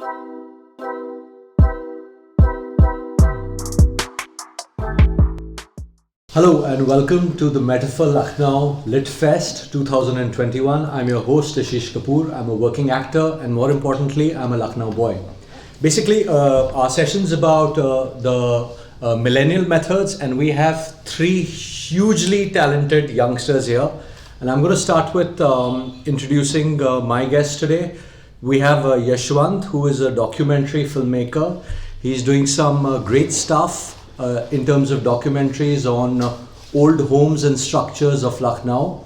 Hello and welcome to the Metaphor Lucknow Lit Fest 2021. I'm your host Ashish Kapoor. I'm a working actor and more importantly, I'm a Lucknow boy. Basically, our session's about the millennial methods, and we have three hugely talented youngsters here. And I'm going to start with introducing my guest today. We have Yashwant, who is a documentary filmmaker. He's doing some great stuff in terms of documentaries on old homes and structures of Lucknow.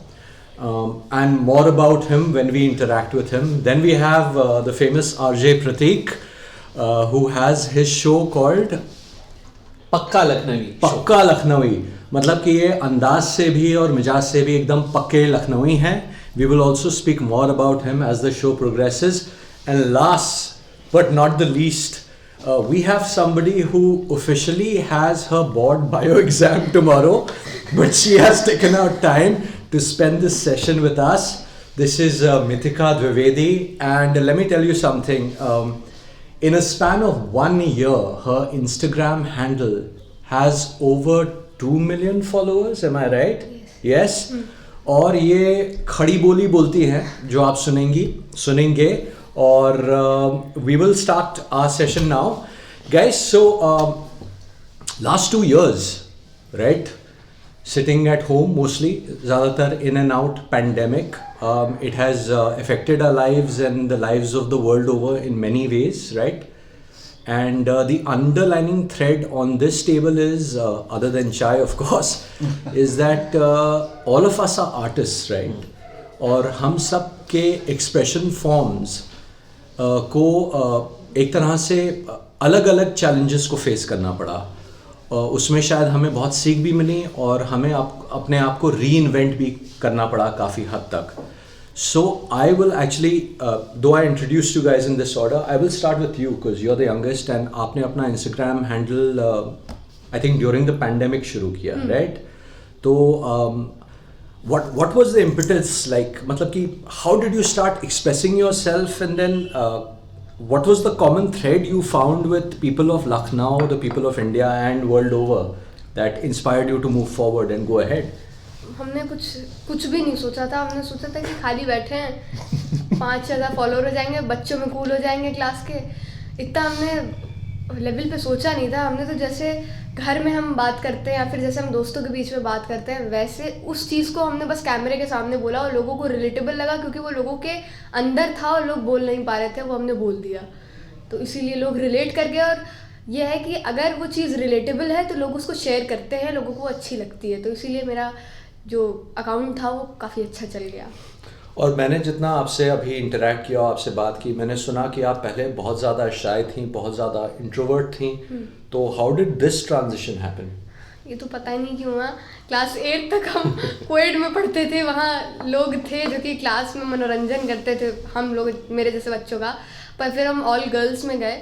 And more about him when we interact with him. Then we have the famous RJ Prateek, who has his show called पक्का लखनवी पक्का लखनवी. मतलब कि ये अंदाज से भी और मिजाज से भी एकदम पक्के लखनवी हैं. We will also speak more about him as the show progresses. And last but not the least, we have somebody who officially has her board bio exam tomorrow, but she has taken out time to spend this session with us. This is Mithika Dwivedi, and let me tell you something. In a span of 1 year, her Instagram handle has over 2 million followers. Am I right? Yes. और ये खड़ी बोली बोलती हैं जो आप सुनेंगे. और we will start our session now, guys. So last 2 years, right, sitting at home mostly, ज़्यादातर in and out pandemic, it has affected our lives and the lives of the world over in many ways, right? And the underlining thread on this table is, other than chai of course, is that all of us are artists, right? और हम सब के expression forms को एक तरह से अलग अलग challenges को face करना पड़ा. उसमें शायद हमें बहुत सीख भी मिली और हमें अपने आप को reinvent भी करना पड़ा काफ़ी हद तक. So I will actually, though I introduced you guys in this order, I will start with you because you're the youngest and आपने अपना Instagram handle I think during the pandemic शुरू किया, right? तो what was the impetus like? मतलब कि how did you start expressing yourself, and then what was the common thread you found with people of Lucknow, the people of India and world over that inspired you to move forward and go ahead? हमने कुछ भी नहीं सोचा था. हमने सोचा था कि खाली बैठे हैं, 5,000 फॉलोअर हो जाएंगे, बच्चों में कूल हो जाएंगे क्लास के. इतना हमने लेवल पे सोचा नहीं था. हमने तो जैसे घर में हम बात करते हैं या फिर जैसे हम दोस्तों के बीच में बात करते हैं, वैसे उस चीज़ को हमने बस कैमरे के सामने बोला और लोगों को रिलेटेबल लगा, क्योंकि वो लोगों के अंदर था और लोग बोल नहीं पा रहे थे, वो हमने बोल दिया. तो इसीलिए लोग रिलेट कर गए. और ये है कि अगर वो चीज़ रिलेटेबल है तो लोग उसको शेयर करते हैं, लोगों को अच्छी लगती है. तो इसीलिए मेरा जो अकाउंट था वो काफ़ी अच्छा चल गया. और मैंने जितना आपसे अभी इंटरेक्ट किया, आपसे बात की, मैंने सुना कि आप पहले बहुत ज़्यादा शाय थी, बहुत ज़्यादा इंट्रोवर्ट थी. तो how did this transition happen? ये तो पता ही नहीं क्यों हुआ. क्लास 8 तक हम कोएड में पढ़ते थे. वहाँ लोग थे जो कि क्लास में मनोरंजन करते थे हम लोग, मेरे जैसे बच्चों का. पर फिर हम ऑल गर्ल्स में गए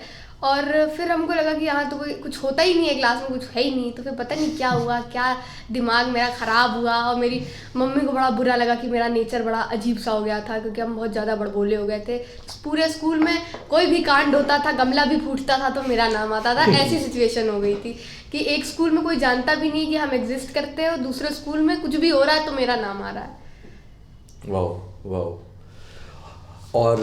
और फिर हमको लगा कि यहाँ तो कोई कुछ होता ही नहीं है, क्लास में कुछ है ही नहीं. तो फिर पता नहीं क्या हुआ, क्या दिमाग मेरा ख़राब हुआ. और मेरी मम्मी को बड़ा बुरा लगा कि मेरा नेचर बड़ा अजीब सा हो गया था, क्योंकि हम बहुत ज़्यादा बड़बोले हो गए थे. पूरे स्कूल में कोई भी कांड होता था, गमला भी फूटता था तो मेरा नाम आता था. ऐसी सिचुएशन हो गई थी कि एक स्कूल में कोई जानता भी नहीं कि हम एग्जिस्ट करते हैं और दूसरे स्कूल में कुछ भी हो रहा है तो मेरा नाम आ रहा है. वाओ. और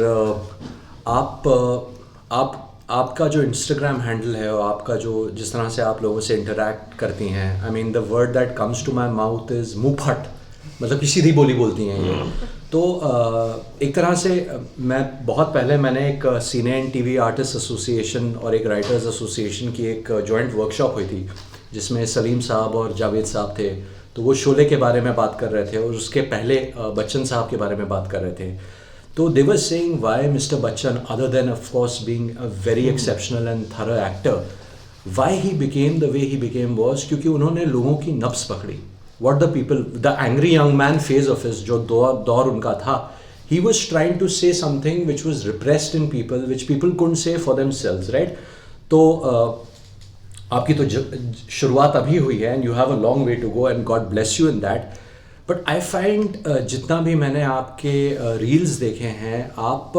आपका जो इंस्टाग्राम हैंडल है और आपका जो जिस तरह से आप लोगों से इंटरेक्ट करती हैं, I mean the word that comes to my mouth is मुंहफट. मतलब कि सीधी बोली बोलती हैं ये. तो एक तरह से मैंने एक सिने एंड टीवी आर्टिस्ट एसोसिएशन और एक राइटर्स एसोसिएशन की एक जॉइंट वर्कशॉप हुई थी, जिसमें सलीम साहब और जावेद साहब थे. तो वो शोले के बारे में बात कर रहे थे और उसके पहले बच्चन साहब के बारे में बात कर रहे थे. So they were saying why Mr. Bachchan, other than of course being a very exceptional and thorough actor, why he became the way he became was क्योंकि उन्होंने लोगों की नब्ज़ पकड़ी. What the angry young man phase of his, जो दौर उनका था, he was trying to say something which was repressed in people, which people couldn't say for themselves, right? तो आपकी तो शुरुआत अभी हुई है and you have a long way to go and God bless you in that. But I find जितना भी मैंने आपके रील्स देखे हैं, आप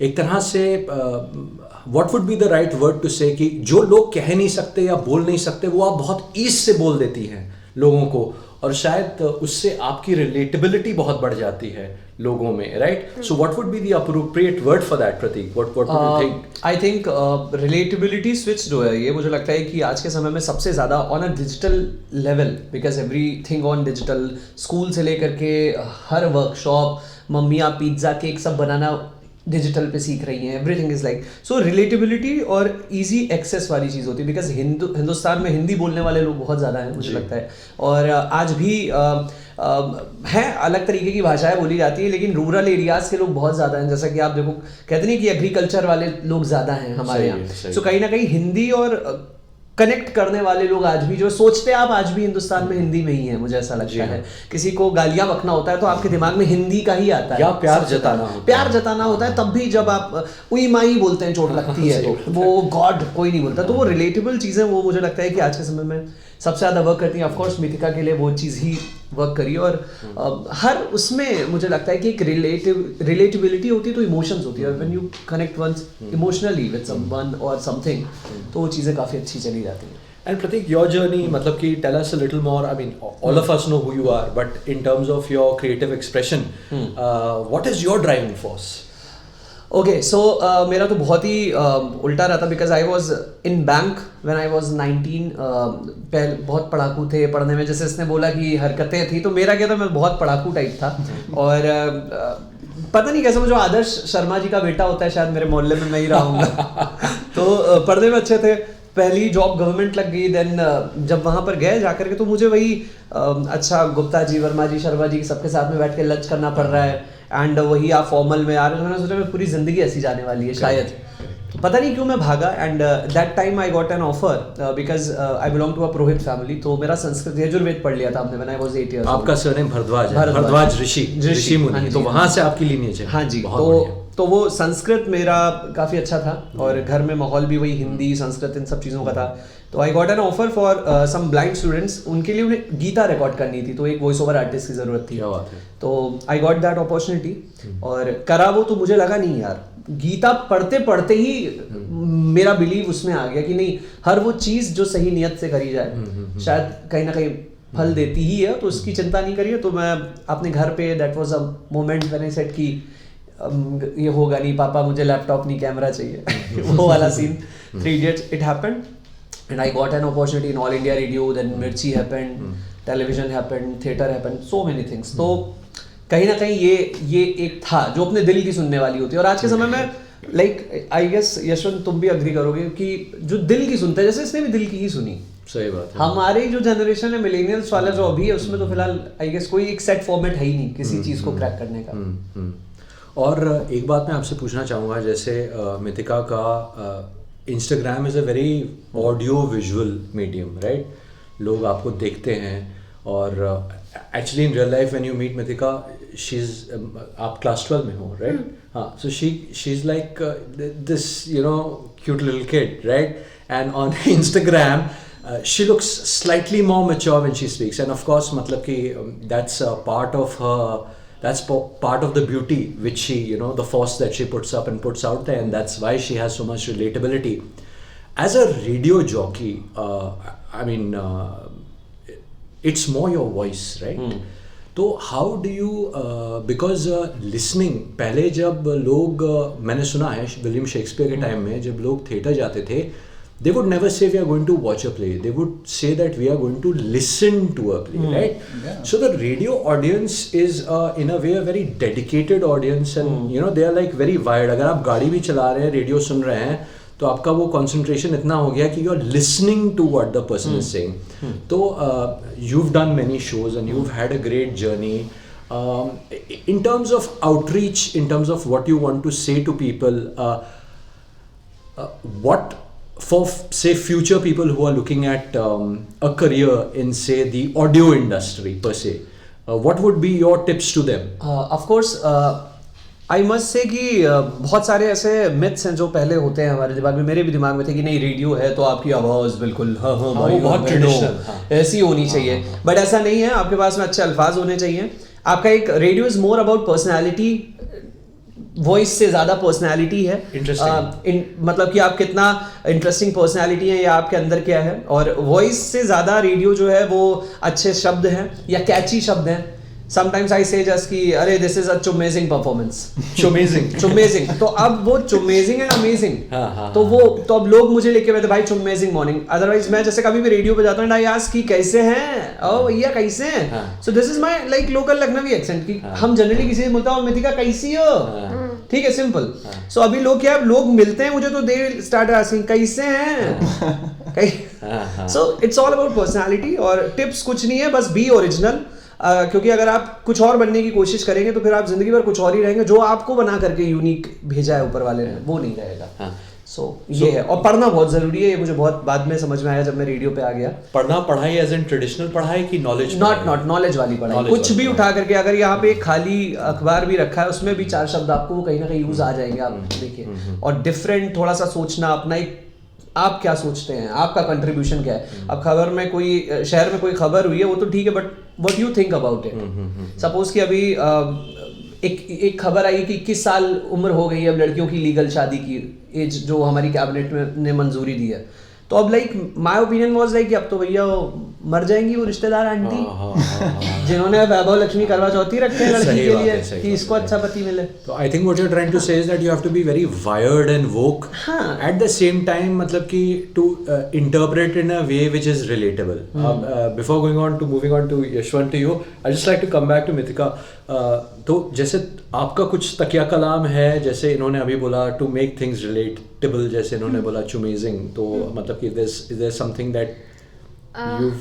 एक तरह से what would be the right word to say कि जो लोग कह नहीं सकते या बोल नहीं सकते वो आप बहुत ईज से बोल देती हैं लोगों को, और शायद उससे आपकी रिलेटेबिलिटी बहुत बढ़ जाती है लोगों में, right? So what would be the appropriate word for that, Prateek? What would you think? I think relatability switch जो है ये मुझे लगता है कि आज के समय में सबसे ज़्यादा on a digital level, because everything on digital, school से लेकर के हर वर्कशॉप, मम्मियाँ पिज्ज़ा केक सब बनाना डिजिटल पे सीख रही हैं, everything is like so relatability और इजी एक्सेस वाली चीज़ होती है, बिकॉज हिंदुस्तान में हिंदी बोलने वाले लोग बहुत ज़्यादा हैं मुझे लगता है, और आज भी हैं अलग तरीके की भाषाएं बोली जाती है, लेकिन रूरल एरियाज के लोग बहुत ज़्यादा हैं, जैसा कि आप देखो कहते नहीं कि एग्रीकल्चर वाले लोग ज़्यादा हैं हमारे यहाँ, सो कहीं ना कहीं हिंदी और कनेक्ट करने वाले लोग आज भी जो सोचते हैं आप आज भी हिंदुस्तान में हिंदी में ही है, मुझे ऐसा लगता है। किसी को गालियां बकना होता है तो आपके दिमाग में हिंदी का ही आता है, या प्यार जताना होता है तब भी जब आप उई माई बोलते हैं चोट लगती है तो वो गॉड कोई नहीं बोलता, तो वो रिलेटेबल चीज़ें वो मुझे लगता है कि आज के समय में सबसे ज़्यादा वर्क करती हैं। ऑफकोर्स मिथिका के लिए वो चीज़ ही वर्क करी, और हर उसमें मुझे लगता है कि एक रिलेटिबिलिटी होती है तो इमोशंस होती है, when you connect once emotionally with someone और समथिंग तो वो चीज़ें काफ़ी अच्छी चली जाती हैं। And Pratik, your journey, मतलब कि tell us a little more. I mean, all of us know who you are, but in terms of your creative expression, what is your driving force? Okay so मेरा तो बहुत ही उल्टा रहा था, because I was in bank when I was 19। पहले बहुत पढ़ाकू थे पढ़ने में, जैसे इसने बोला कि हरकतें थी, तो मेरा क्या था, मैं बहुत पढ़ाकू टाइप था, और पता नहीं कैसे वो जो आदर्श शर्मा जी का बेटा होता है शायद मेरे मोहल्ले में मैं ही रहूँगा तो पढ़ने में अच्छे थे, पहली जॉब गवर्नमेंट लग गई, देन जब वहाँ पर गए जाकर के तो मुझे वही अच्छा गुप्ता जी, वर्मा जी, शर्मा जी सबके साथ में बैठ के लंच करना पड़ रहा है, एंड वही आप फॉर्मल में आ रहे हो, तो मैंने सोचा मैं पूरी जिंदगी ऐसी जाने वाली है शायद, पता नहीं क्यों मैं भागा, and that time I got an offer because I belong to a पुरोहित फैमिली, तो मेरा संस्कृत यजुर्वेद पढ़ लिया था हमने व्हेन आई वाज 8 इयर्स। आपका सरनेम भरद्वाज है, भरद्वाज ऋषि मुनि, तो वहाँ से आपकी लीनिएज है। हाँ जी, तो वो संस्कृत मेरा काफ़ी अच्छा था, और घर में माहौल भी वही हिंदी संस्कृत इन सब चीज़ों का था, तो I got an offer for some blind students, उनके लिए उन्हें गीता रिकॉर्ड करनी थी, तो एक वॉइस ओवर आर्टिस्ट की ज़रूरत थी, तो आई गॉट दैट अपॉर्चुनिटी और करा वो, तो मुझे लगा नहीं यार, गीता पढ़ते पढ़ते ही मेरा बिलीव उसमें आ गया कि नहीं, हर वो चीज़ जो सही नियत से करी जाए शायद कहीं ना कहीं फल देती ही है, तो उसकी चिंता नहीं करिए। तो मैं अपने घर पे, that was a moment when I said कि ये होगा नहीं पापा, मुझे लैपटॉप नहीं कैमरा चाहिए वो वाला scene, 3 idiots, it happened and I got an opportunity in All India Radio, then Mirchi happened, television happened, theatre happened, so many things. तो कहीं ना कहीं ये एक था जो अपने दिल की सुनने वाली होती है, और आज के समय में लाइक आई गेस यशवंत तुम भी अग्री करोगे कि जो दिल की सुनता है, जैसे इसने भी दिल की ही सुनी। सही बात है। हमारी जो जनरेशन है मिलेनियल्स वाला जो अभी है, उसमें तो फिलहाल आई गेस कोई एक सेट फॉर्मेट है ही नहीं किसी चीज़ को क्रैक करने का। और एक बात मैं आपसे पूछना चाहूँगा, जैसे मिथिका का Instagram is a very audio visual medium, right? लोग आपको देखते हैं, और actually in real life when you meet Mithika, she's आप class 12 में हो, right? हाँ, so she's like this, you know, cute little kid, right? And on Instagram she looks slightly more mature when she speaks, and of course मतलब कि that's a part of her, that's part of the beauty which she, you know, the force that she puts up and puts out there, and that's why she has so much relatability. As a radio jockey, I mean, it's more your voice, right? तो how do you, because listening, पहले जब लोग, मैंने सुना है William Shakespeare के time में जब लोग थिएटर जाते थे, they would never say we are going to watch a play, they would say that we are going to listen to a play, right? Yeah. So the radio audience is in a way a very dedicated audience, and you know they are like very wired. अगर आप गाड़ी भी चला रहे हैं, radio सुन रहे हैं, तो आपका वो concentration इतना हो गया कि you are listening to what the person is saying. तो you've done many shows and you've had a great journey. In terms of outreach, in terms of what you want to say to people, what for say future people who are looking at a career in say the audio industry per se, what would be your tips to them? Of course, I must say कि बहुत सारे ऐसे myths हैं जो पहले होते हैं हमारे दिमाग में, मेरे भी दिमाग में थे कि नहीं रेडियो है तो आपकी आवाज़ बिल्कुल हाँ भाई बहुत ट्रेडिशनल ऐसी होनी चाहिए, बट ऐसा नहीं है। आपके पास में अच्छे अल्फाज होने चाहिए। आपका एक radio is more about personality voice से ज़्यादा पर्सनैलिटी है। Interesting. मतलब कि आप कितना इंटरेस्टिंग पर्सनैलिटी है या आपके अंदर क्या है, और वॉइस से ज़्यादा रेडियो जो है वो अच्छे शब्द हैं या कैची शब्द हैं। समटाइम्स आई से जस्ट कि अरे दिस इज अ चुमेजिंग परफॉर्मेंस, चुमेजिंग तो अब वो चुमेजिंग एंड अमेजिंग, तो वो तो अब लोग मुझे लेके बैठे भाई चुमेजिंग मॉर्निंग। अदरवाइज मैं जैसे कभी भी रेडियो पे जाता हूँ आई आस्क कि कैसे हैं, ओ भैया कैसे हैं, so this is my like local लखनवी एक्सेंट कि हम जनरली किसी से बोलता हूँ मिथिका कैसी हो, ठीक है, सिंपल। सो अभी लोग क्या, लोग मिलते हैं मुझे तो दे स्टार्ट आस्किंग कैसे हैं। So it's all about personality, और टिप्स कुछ नहीं है, बस बी ओरिजिनल। क्योंकि अगर आप कुछ और बनने की कोशिश करेंगे तो फिर आप जिंदगी भर कुछ और ही रहेंगे, जो आपको बना करके यूनिक भेजा है ऊपर वाले ने वो नहीं रहेगा। ये है, और पढ़ना बहुत जरूरी है, ये मुझे बहुत बाद में समझ में आया जब मैं रेडियो पे आ गया। पढ़ना, पढ़ाई एज इन ट्रेडिशनल पढ़ाई की नॉलेज? नॉट नॉलेज वाली पढ़ाई, कुछ भी उठा करके अगर यहाँ पे खाली अखबार भी रखा है उसमें भी 4 शब्द आपको कहीं ना कहीं यूज आ जाएंगे, आप देखिए। और डिफरेंट थोड़ा सा सोचना, अपना एक आप क्या सोचते हैं, आपका कंट्रीब्यूशन क्या है। अब खबर में कोई शहर में कोई खबर हुई है वो तो ठीक है, but what you think about it. Suppose कि अभी एक खबर आई कि 21 साल उम्र हो गई है अब लड़कियों की लीगल शादी की एज, जो हमारी कैबिनेट में ने मंजूरी दी है। तो अब like my opinion was like कि अब तो भैया मर जाएंगी वो रिश्तेदार आंटी जिन्होंने वैभव लक्ष्मी करवा चौथी रखे हैं लड़की के लिए कि इसको अच्छा पति मिले। तो I think what you are trying to say is that you have to be very wired and woke at the same time, मतलब कि to interpret in a way which is relatable. Before going on to moving on to Yashwant to you, I just like to come back to Mithika. तो जैसे आपका कुछ तकिया कलाम है, जैसे इन्होंने अभी बोला टू मेक थिंग्स रिलेटेबल, जैसे इन्होंने बोला चुमेजिंग, तो मतलब कि there something that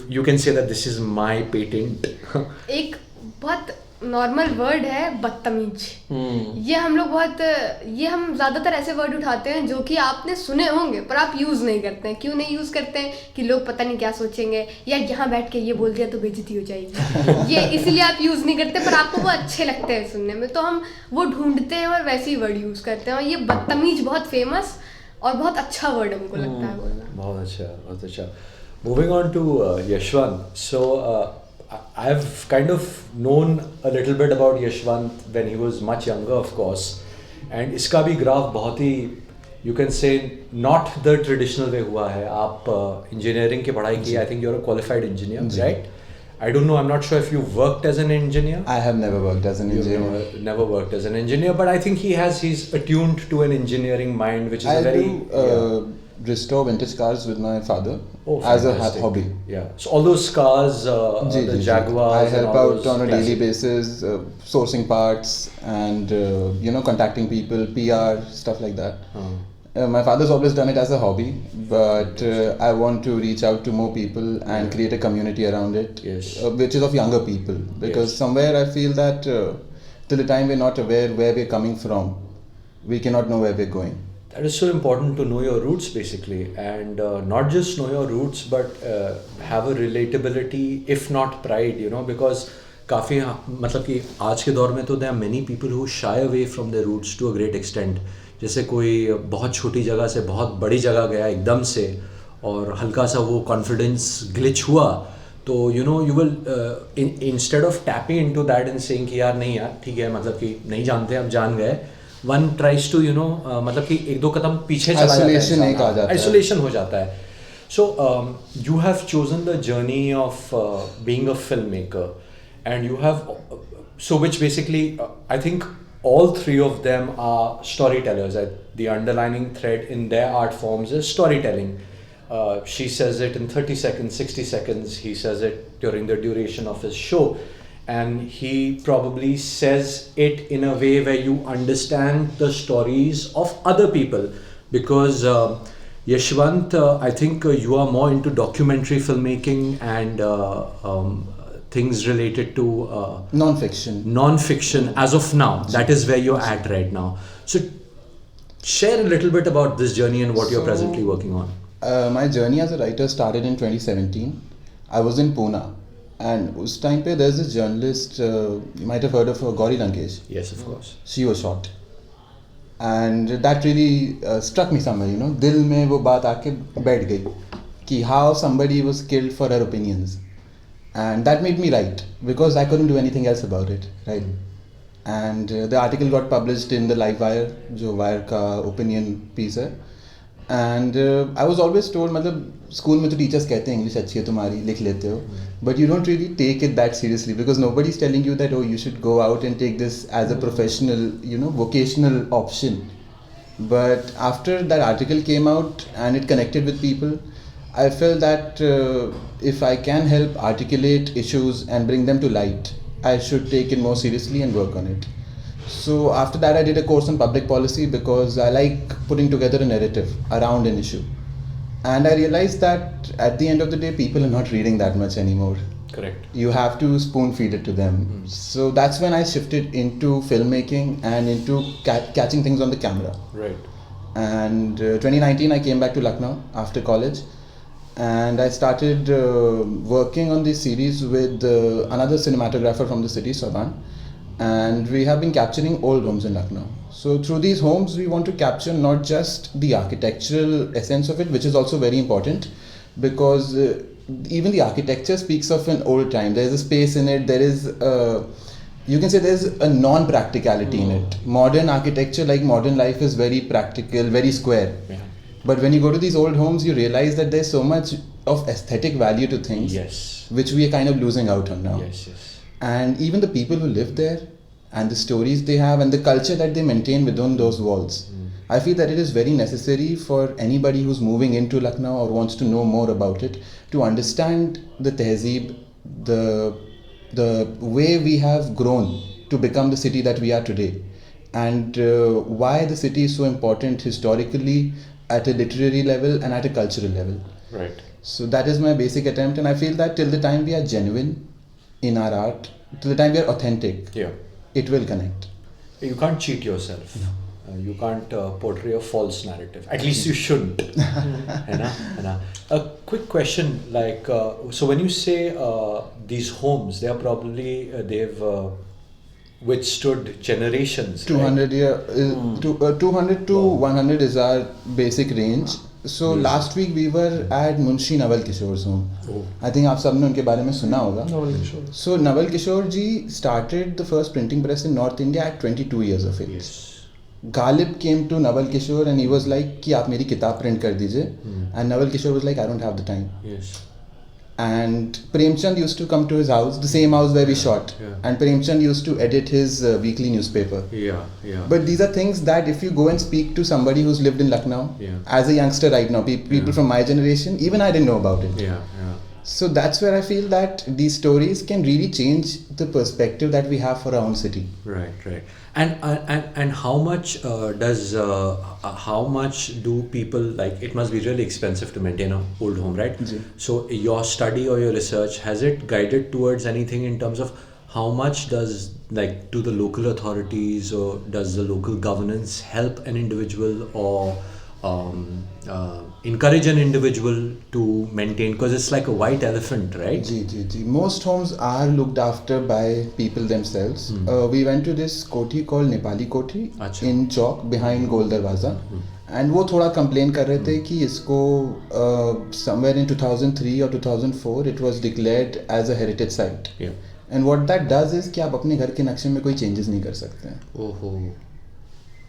you can say that this is my patent. एक बहुत नॉर्मल वर्ड है बदतमीज। ये हम लोग बहुत, ये हम ज्यादातर ऐसे वर्ड उठाते हैं जो कि आपने सुने होंगे पर आप यूज नहीं करते हैं। क्यों नहीं यूज करते हैं? कि लोग पता नहीं क्या सोचेंगे, या यहाँ बैठ के ये बोल दिया तो बेइज्जती हो जाएगी, ये इसलिए आप यूज नहीं करते, पर आपको वो अच्छे लगते हैं सुनने में, तो हम वो ढूंढते हैं और वैसे ही वर्ड यूज करते हैं। और ये बदतमीज बहुत फेमस और बहुत अच्छा वर्ड हमको लगता है बोलना। बहुत अच्छा, बहुत अच्छा। Moving on to Yashwant, so I've kind of known a little bit about Yashwant when he was much younger, of course, and इसका भी ग्राफ बहुत ही you can say not the traditional way हुआ है। आप engineering की पढ़ाई की, I think you're a qualified engineer, right? I don't know, I'm not sure if you worked as an engineer. I have never worked as an engineer. Never worked as an engineer, but I think he's attuned to an engineering mind, which is a very restore vintage cars with my father as a hobby. Yeah, so all those cars, the Jaguars, I help out on a daily basis, sourcing parts and contacting people, PR, stuff like that. My father's always done it as a hobby, but I want to reach out to more people and create a community around it, which is of younger people, because somewhere I feel that till the time we're not aware where we're coming from, we cannot know where we're going. That is so important to know your roots basically, and not just know your roots but have a relatability, if not pride, because काफ़ी मतलब कि आज के दौर में तो there are many people who shy away from their roots to a great extent. जैसे कोई बहुत छोटी जगह से बहुत बड़ी जगह गया एकदम से और हल्का सा वो कॉन्फिडेंस ग्लिच हुआ, तो you will instead of tapping into that and saying कि यार नहीं यार ठीक है, मतलब कि नहीं जानते अब जान गए, one tries to मतलब कि एक दो कदम पीछे चला जाता है, आइसोलेशन हो जाता है। So you have chosen the journey of being a filmmaker, and you have so which basically I think all three of them are storytellers. The underlining thread in their art forms is storytelling. She says it in 30 seconds, 60 seconds, he says it during the duration of his show. And he probably says it in a way where you understand the stories of other people, because Yashwant, I think you are more into documentary filmmaking and things related to non-fiction as of now. That is where you're at right now. So share a little bit about this journey and what you're presently working on. My journey as a writer started in 2017. I was in Pune. And उस time पे there's this journalist, you might have heard of Gauri Lankesh. Yes, of course. She was shot. And that really struck me somewhere, दिल में वो बात आके बैठ गई कि how somebody was killed for her opinions. And that made me write, because I couldn't do anything else about it, right? and the article got published in the Livewire, जो Wire का opinion piece है. And I was always told, मतलब school में तो teachers कहते हैं English अच्छी है तुम्हारी, लिख लेते हो, but you don't really take it that seriously because nobody is telling you that, oh, you should go out and take this as a professional, vocational option. But after that article came out and it connected with people, I felt that if I can help articulate issues and bring them to light, I should take it more seriously and work on it. So after that I did a course on public policy because I like putting together a narrative around an issue. And I realized that at the end of the day, people are not reading that much anymore. Correct. You have to spoon feed it to them. So that's when I shifted into filmmaking and into catching things on the camera. Right. And 2019 I came back to Lucknow after college. And I started working on this series with another cinematographer from the city, Saban, and we have been capturing old homes in Lucknow. So through these homes we want to capture not just the architectural essence of it, which is also very important, because even the architecture speaks of an old time. There is a space in it, there is you can say there's a non-practicality in it. Modern architecture, like modern life, is very practical, very square. Yeah. But when you go to these old homes, you realize that there's so much of aesthetic value to things, Yes. which we are kind of losing out on now. Yes, yes. And even the people who live there and the stories they have and the culture that they maintain within those walls. I feel that it is very necessary for anybody who's moving into Lucknow or wants to know more about it to understand the tehzeeb, the way we have grown to become the city that we are today, and why the city is so important historically, at a literary level and at a cultural level. Right. So that is my basic attempt, and I feel that till the time we are genuine in our art, till the time we are authentic, Yeah. it will connect. You can't cheat yourself. You can't portray a false narrative. At least you shouldn't. है ना? A quick question, like, so when you say these homes, they are probably they've withstood generations. 200 to 100 is our basic range. So last week we were at Munshi Naval Kishore's home. Oh. I think आप सबने उनके बारे में सुना होगा. Naval Kishore. So Naval Kishore ji started the first printing press in North India at 22 years of age. Yes. Ghalib came to Naval Kishore and he was like कि आप मेरी किताब print कर दीजिए. And Naval Kishore was like, I don't have the time. Yes. And Premchand used to come to his house, the same house where we shot. Yeah. And Premchand used to edit his weekly newspaper. Yeah. Yeah. But these are things that if you go and speak to somebody who's lived in Lucknow, Yeah. as a youngster right now, people from my generation, even I didn't know about it. Yeah. Yeah. So that's where I feel that these stories can really change the perspective that we have for our own city. Right, right. And how much how much do people, like, it must be really expensive to maintain an old home, right? Ji. So your study or your research, has it guided towards anything in terms of how much does, like, do the local authorities or does the local governance help an individual or encourage an individual to maintain, because it's like a white elephant, right? Ji. Most homes are looked after by people themselves. We went to this koti called Nepali Koti Achha. in Chowk behind Gol Darwaza. And वो थोड़ा complain कर रहे थे कि इसको somewhere in 2003 or 2004 it was declared as a heritage site. Yeah. And what that does is कि आप अपने घर के नक्शे में कोई changes नहीं कर सकते हैं. Oh.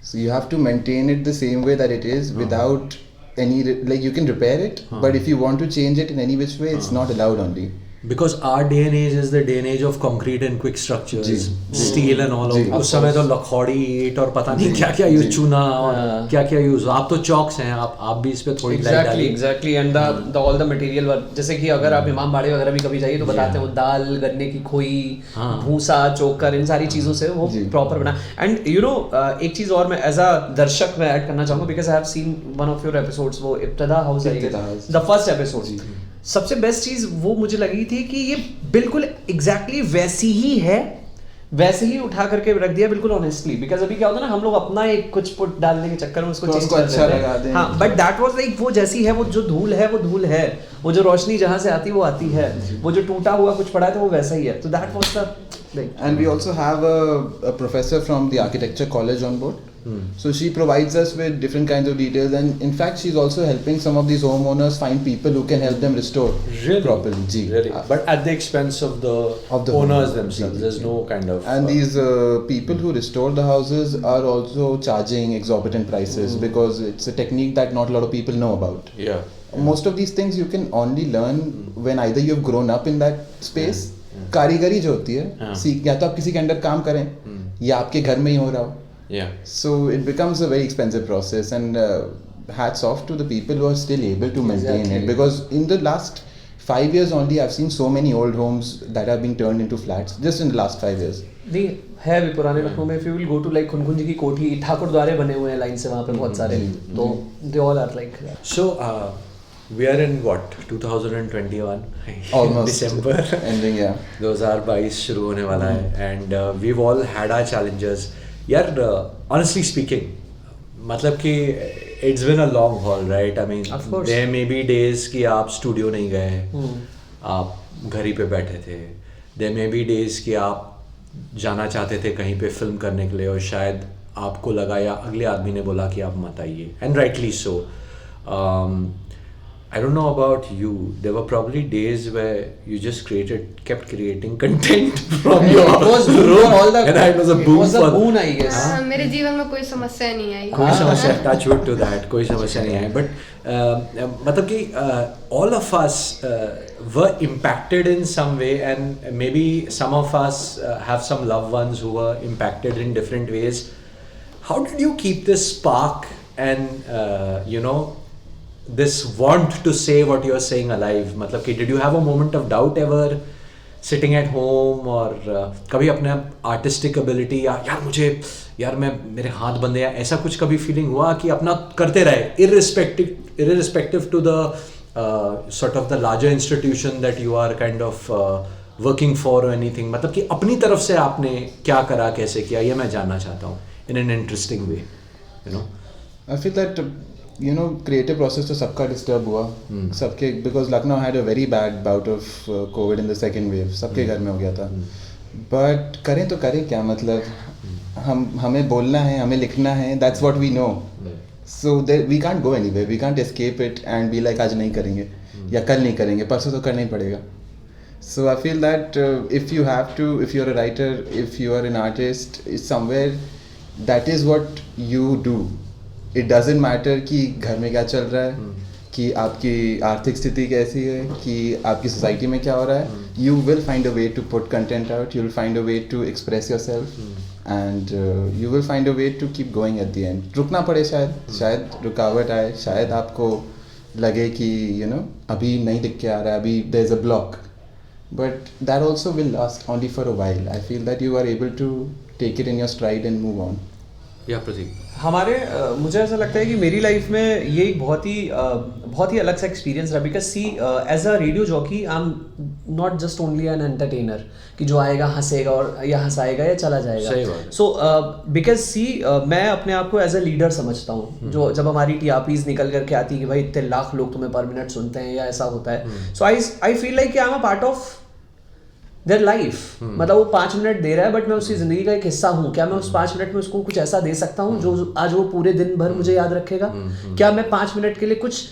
So you have to maintain it the same way that it is without any, like, you can repair it, but if you want to change it in any which way, it's not allowed only. Because our day and age is the day and age of concrete and quick structures, ji. steel and all ji. of. उस समय तो लखौड़ी, ईंट और पता नहीं क्या क्या use, चूना और क्या क्या यूज. आप तो चौक्स हैं, आप भी इस पे थोड़ी लाइट डालिए. Exactly. And the all the material work, जैसे कि अगर आप इमाम बाड़े वगैरह भी कभी जाइए तो बताते हैं वो दाल, गन्ने की खोई, भूसा, चोकर, इन सारी चीज़ों से वो प्रॉपर बना. एंड यू नो एक चीज़ और मैं एज अ दर्शक मैं ऐड करना चाहूँगा, because I have seen one of your episodes, वो इब्तिदा हाउस है, द फर्स्ट एपिसोड. सबसे बेस्ट चीज़ वो मुझे लगी थी कि ये बिल्कुल एग्जैक्टली वैसी ही है, वैसे ही उठा करके रख दिया बिल्कुल ऑनेस्टली. बिकॉज अभी क्या होता है ना, हम लोग अपना एक कुछ पुट डालने के चक्कर में उसको चेंज कर अच्छा देते लगा हैं. दें. हाँ, बट दैट वाज लाइक वो जैसी है, वो जो धूल है वो धूल है, वो जो रोशनी जहाँ से आती है वो आती है, वो जो टूटा हुआ कुछ पड़ा है तो वो वैसा ही है. तो that was the like. And we also have a professor from the architecture college on board. So she provides us with different kinds of details, and in fact she's also helping some of these homeowners find people who can help them restore properly. Ji. Really? But at the expense of the owners homeowners. themselves. There's no kind of... And these people who restore the houses are also charging exorbitant prices because it's a technique that not a lot of people know about. Yeah. Most of these things you can only learn when either you've grown up in that space. कारीगरी जो होती है, या तो आप किसी के under काम करें या आपके घर में ही हो रहा हो. Yeah. So it becomes a very expensive process, and hats off to the people who are still able to maintain it, because in the last 5 years only I've seen so many old homes that are being turned into flats just in the last 5 years. नहीं है भी पुराने लखनऊ में. If you will go to like खुनखुन जी की कोठी, ठाकुर द्वारे बने हुए हैं लाइन से वहाँ पे बहुत सारे, तो they all are like that. So we are in what, 2021? Almost December ending, yeah. 2022 शुरू होने वाला है, and we've all had our challenges. यार honestly speaking, मतलब कि it's been a long haul, right? I mean, of course. there may be days कि आप studio नहीं गए, आप घर ही पे बैठे थे. There may be days कि आप जाना चाहते थे कहीं पे फिल्म करने के लिए और शायद आपको लगा या अगले आदमी ने बोला कि आप मत आइए, and rightly so. I don't know about you. There were probably days where you just kept creating content from your room, and it was a boon. I guess. मेरे जीवन में कोई समस्या नहीं आई. कोई समस्या, touch wood to that, कोई समस्या नहीं आई. But मतलब कि all of us were impacted in some way, and maybe some of us have some loved ones who were impacted in different ways. How did you keep this spark and this want to say what you're saying alive? मतलब कि did you have a moment of doubt ever sitting at home, और कभी अपने artistic ability या यार मेरे हाथ बंदे या ऐसा कुछ कभी feeling हुआ कि अपना करते रहे irrespective to the sort of the larger institution that you are kind of working for or anything? मतलब कि अपनी तरफ से आपने क्या करा, कैसे किया, ये मैं जानना चाहता हूँ in an interesting way, I feel that creative process तो सबका disturb हुआ, सबके, because Lucknow had a very bad bout of COVID in the second wave, सबके घर में हो गया था. But करें तो करें क्या, मतलब हमें बोलना है, हमें लिखना है, that's what we know. So we can't go anywhere, we can't escape it and be like आज नहीं करेंगे या कल नहीं करेंगे, परसों तो करना ही पड़ेगा. So I feel that if you're a writer, if you are an artist, somewhere that is what you do. It doesn't matter कि घर में क्या चल रहा है, कि आपकी आर्थिक स्थिति कैसी है, कि आपकी सोसाइटी में क्या हो रहा है. You will find a way to put content out, you will find a way to express yourself, and you will find a way to keep going at the end. रुकना पड़े शायद रुकावट आए, शायद आपको लगे कि अभी नहीं दिख के आ रहा है, अभी there is a block, but that also will last only for a while. I feel that you are able to take it in your stride and move on. या प्रतीक? मुझे ऐसा लगता है कि मेरी लाइफ में ये एक बहुत ही अलग सा एक्सपीरियंस रहा, because see as a radio jockey I am not just only an entertainer कि जो आएगा हंसेगा और या हंसाएगा या चला जाएगा. सो बिकॉज सी मैं अपने आप को एज अ लीडर समझता हूँ. जो जब हमारी टीआरपीज निकल करके आती है कि भाई इतने लाख लोग तुम्हें पर मिनट सुनते हैं या ऐसा होता है, सो आई फील लाइक कि आई am a part of their life. मतलब वो 5 मिनट दे रहा है बट मैं उसकी ज़िंदगी का एक हिस्सा हूँ. क्या मैं उस 5 मिनट में उसको कुछ ऐसा दे सकता हूँ जो आज वो पूरे दिन भर मुझे याद रखेगा? क्या मैं 5 मिनट के लिए कुछ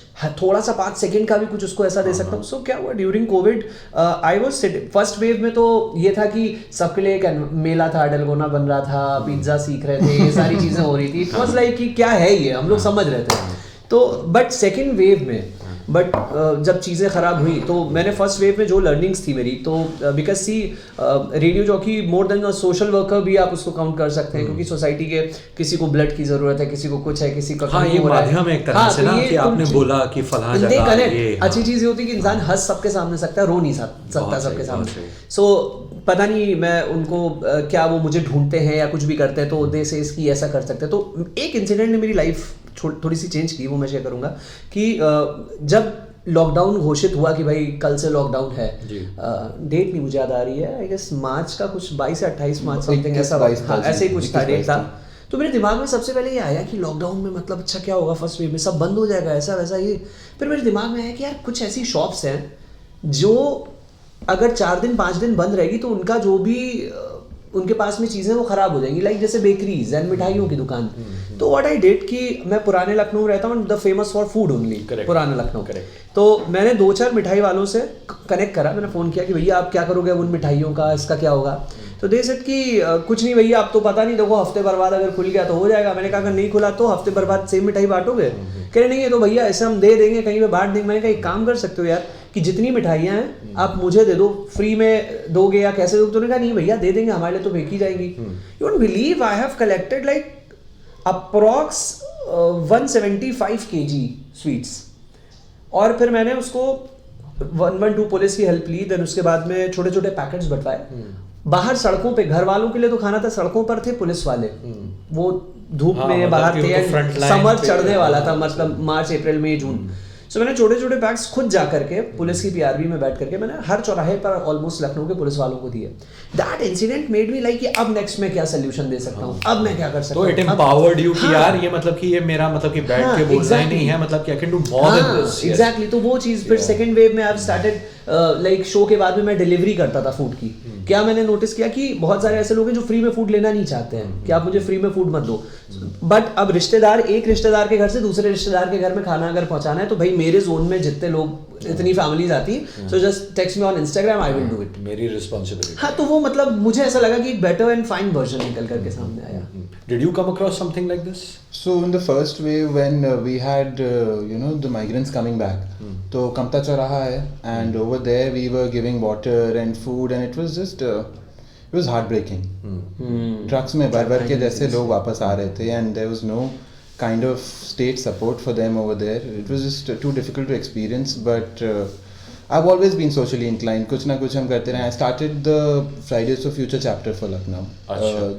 थोड़ा सा 5 सेकंड का भी कुछ उसको ऐसा दे सकता हूँ? सो क्या हुआ during Covid, I was sitting. First wave में तो ये था कि सबके लिए एक मेला था, डलगोना बन रहा था, पिज्ज़ा सीख रहे थे, ये सारी चीज़ें हो रही थी. इट वॉज लाइक कि क्या है ये, हम लोग समझ रहे थे. तो बट सेकेंड वेव में जब चीज़ें ख़राब हुई तो मैंने फर्स्ट वेव में जो लर्निंग्स थी मेरी, तो because see radio jockey more than a social worker भी आप उसको काउंट कर सकते हैं, क्योंकि सोसाइटी के किसी को ब्लड की ज़रूरत है, किसी को कुछ है, किसी का ये माध्यम एक तरह से ना कि आपने बोला कि फलां जगह ये अच्छी चीज़ ये होती है कि इंसान हंस सबके सामने सकता है, रो नहीं सकता सबके सामने. सो पता नहीं मैं उनको क्या वो मुझे ढूंढते हैं या कुछ भी करते हैं तो दे से इसकी ऐसा कर सकते हैं. तो एक इंसिडेंट ने मेरी लाइफ थोड़ी सी चेंज की, वो मैं शेयर करूंगा कि जब लॉकडाउन घोषित हुआ कि भाई कल से लॉकडाउन है, डेट नहीं मुझे याद आ रही है, आई गेस मार्च का कुछ 22 या 28 मार्च समथिंग ऐसे ही कुछ था डेट था. तो मेरे दिमाग में सबसे पहले ये आया कि लॉकडाउन में मतलब अच्छा क्या होगा, फर्स्ट वेव में सब बंद हो जाएगा ऐसा वैसा ये. फिर मेरे दिमाग में आया कि यार कुछ ऐसी शॉप्स हैं जो अगर 4 दिन 5 दिन बंद रहेगी तो उनका जो भी उनके पास में चीज़ें वो ख़राब हो जाएंगी, लाइक जैसे बेकरीज एंड मिठाइयों की दुकान। तो व्हाट आई डिड कि मैं पुराने लखनऊ रहता हूँ, the famous for food only, पुराना लखनऊ। तो मैंने 2-4 मिठाई वालों से कनेक्ट करा, मैंने फ़ोन किया कि भैया आप क्या करोगे उन मिठाइयों का, इसका क्या होगा। तो दे सेड कि कुछ नहीं भैया, आप तो पता नहीं, देखो हफ्ते भर बाद अगर खुल गया तो हो जाएगा। मैंने कहा अगर नहीं खुला तो हफ्ते भर बाद सेम मिठाई बांटोगे? कह रहे नहीं है तो भैया ऐसे हम दे देंगे, कहीं पे बांट देंगे। मैंने कहा एक काम कर सकते हो यार कि जितनी मिठाइयाँ हैं आप मुझे दे दो, फ्री में दोगे या कैसे दोगे? तो उन्होंने कहा नहीं भैया दे देंगे, हमारे लिए तो फेंकी जाएगी। You won't believe I have collected like approx 175 kg sweets. और फिर मैंने उसको 112 पुलिस की हेल्प ली। देन उसके बाद में छोटे छोटे पैकेट्स बंटवाए बाहर सड़कों पे, घर वालों के लिए तो खाना था, सड़कों पर थे पुलिस वाले, वो धूप में मतलब बाहर थे, समर चढ़ने वाला था, मतलब मार्च अप्रैल मई जून। सो मैंने छोटे छोटे पैक्स खुद जा करके पुलिस की पीआरबी में बैठ करके मैंने हर चौराहे पर ऑलमोस्ट लखनऊ के पुलिस वालों को दिए। That incident made me like कि अब नेक्स्ट में क्या सोल्यूशन दे सकता हूँ, अब मैं क्या कर सकता हूँ। तो इट एम्पावर्ड यू कि यार ये मतलब कि ये मेरा मतलब कि बैठ के बोलना ही नहीं है, मतलब कि I can do more than this. Exactly. तो वो चीज फिर सेकंड वेव में I have started like show के बाद में मैं डिलीवरी करता था फूड की। क्या मैंने नोटिस किया कि बहुत सारे ऐसे लोग हैं जो फ्री में फूड लेना नहीं चाहते हैं कि आप मुझे फ्री में फूड मत दो, बट अब रिश्तेदार, एक रिश्तेदार के घर से दूसरे रिश्तेदार के घर में खाना अगर पहुंचाना है तो भाई मेरे जोन में जितने लोग, इतनी फैमिलीज आती, so just text me on Instagram, I will do it, मेरी रिस्पांसिबिलिटी। हाँ, तो वो मतलब मुझे ऐसा लगा कि एक बेटर एंड फाइन वर्जन निकल करके सामने आया। Did you come across something like this? So in the first wave when we had the migrants coming back, तो Kamta Chowraha है, and over there we were giving water and food and it was just it was heartbreaking. Trucks में भर के जैसे लोग वापस आ रहे थे and there was no kind of state support for them over there. It was just too difficult to experience, but I've always been socially inclined. कुछ ना कुछ हम करते रहे. I started the Fridays for Future chapter for Lucknow,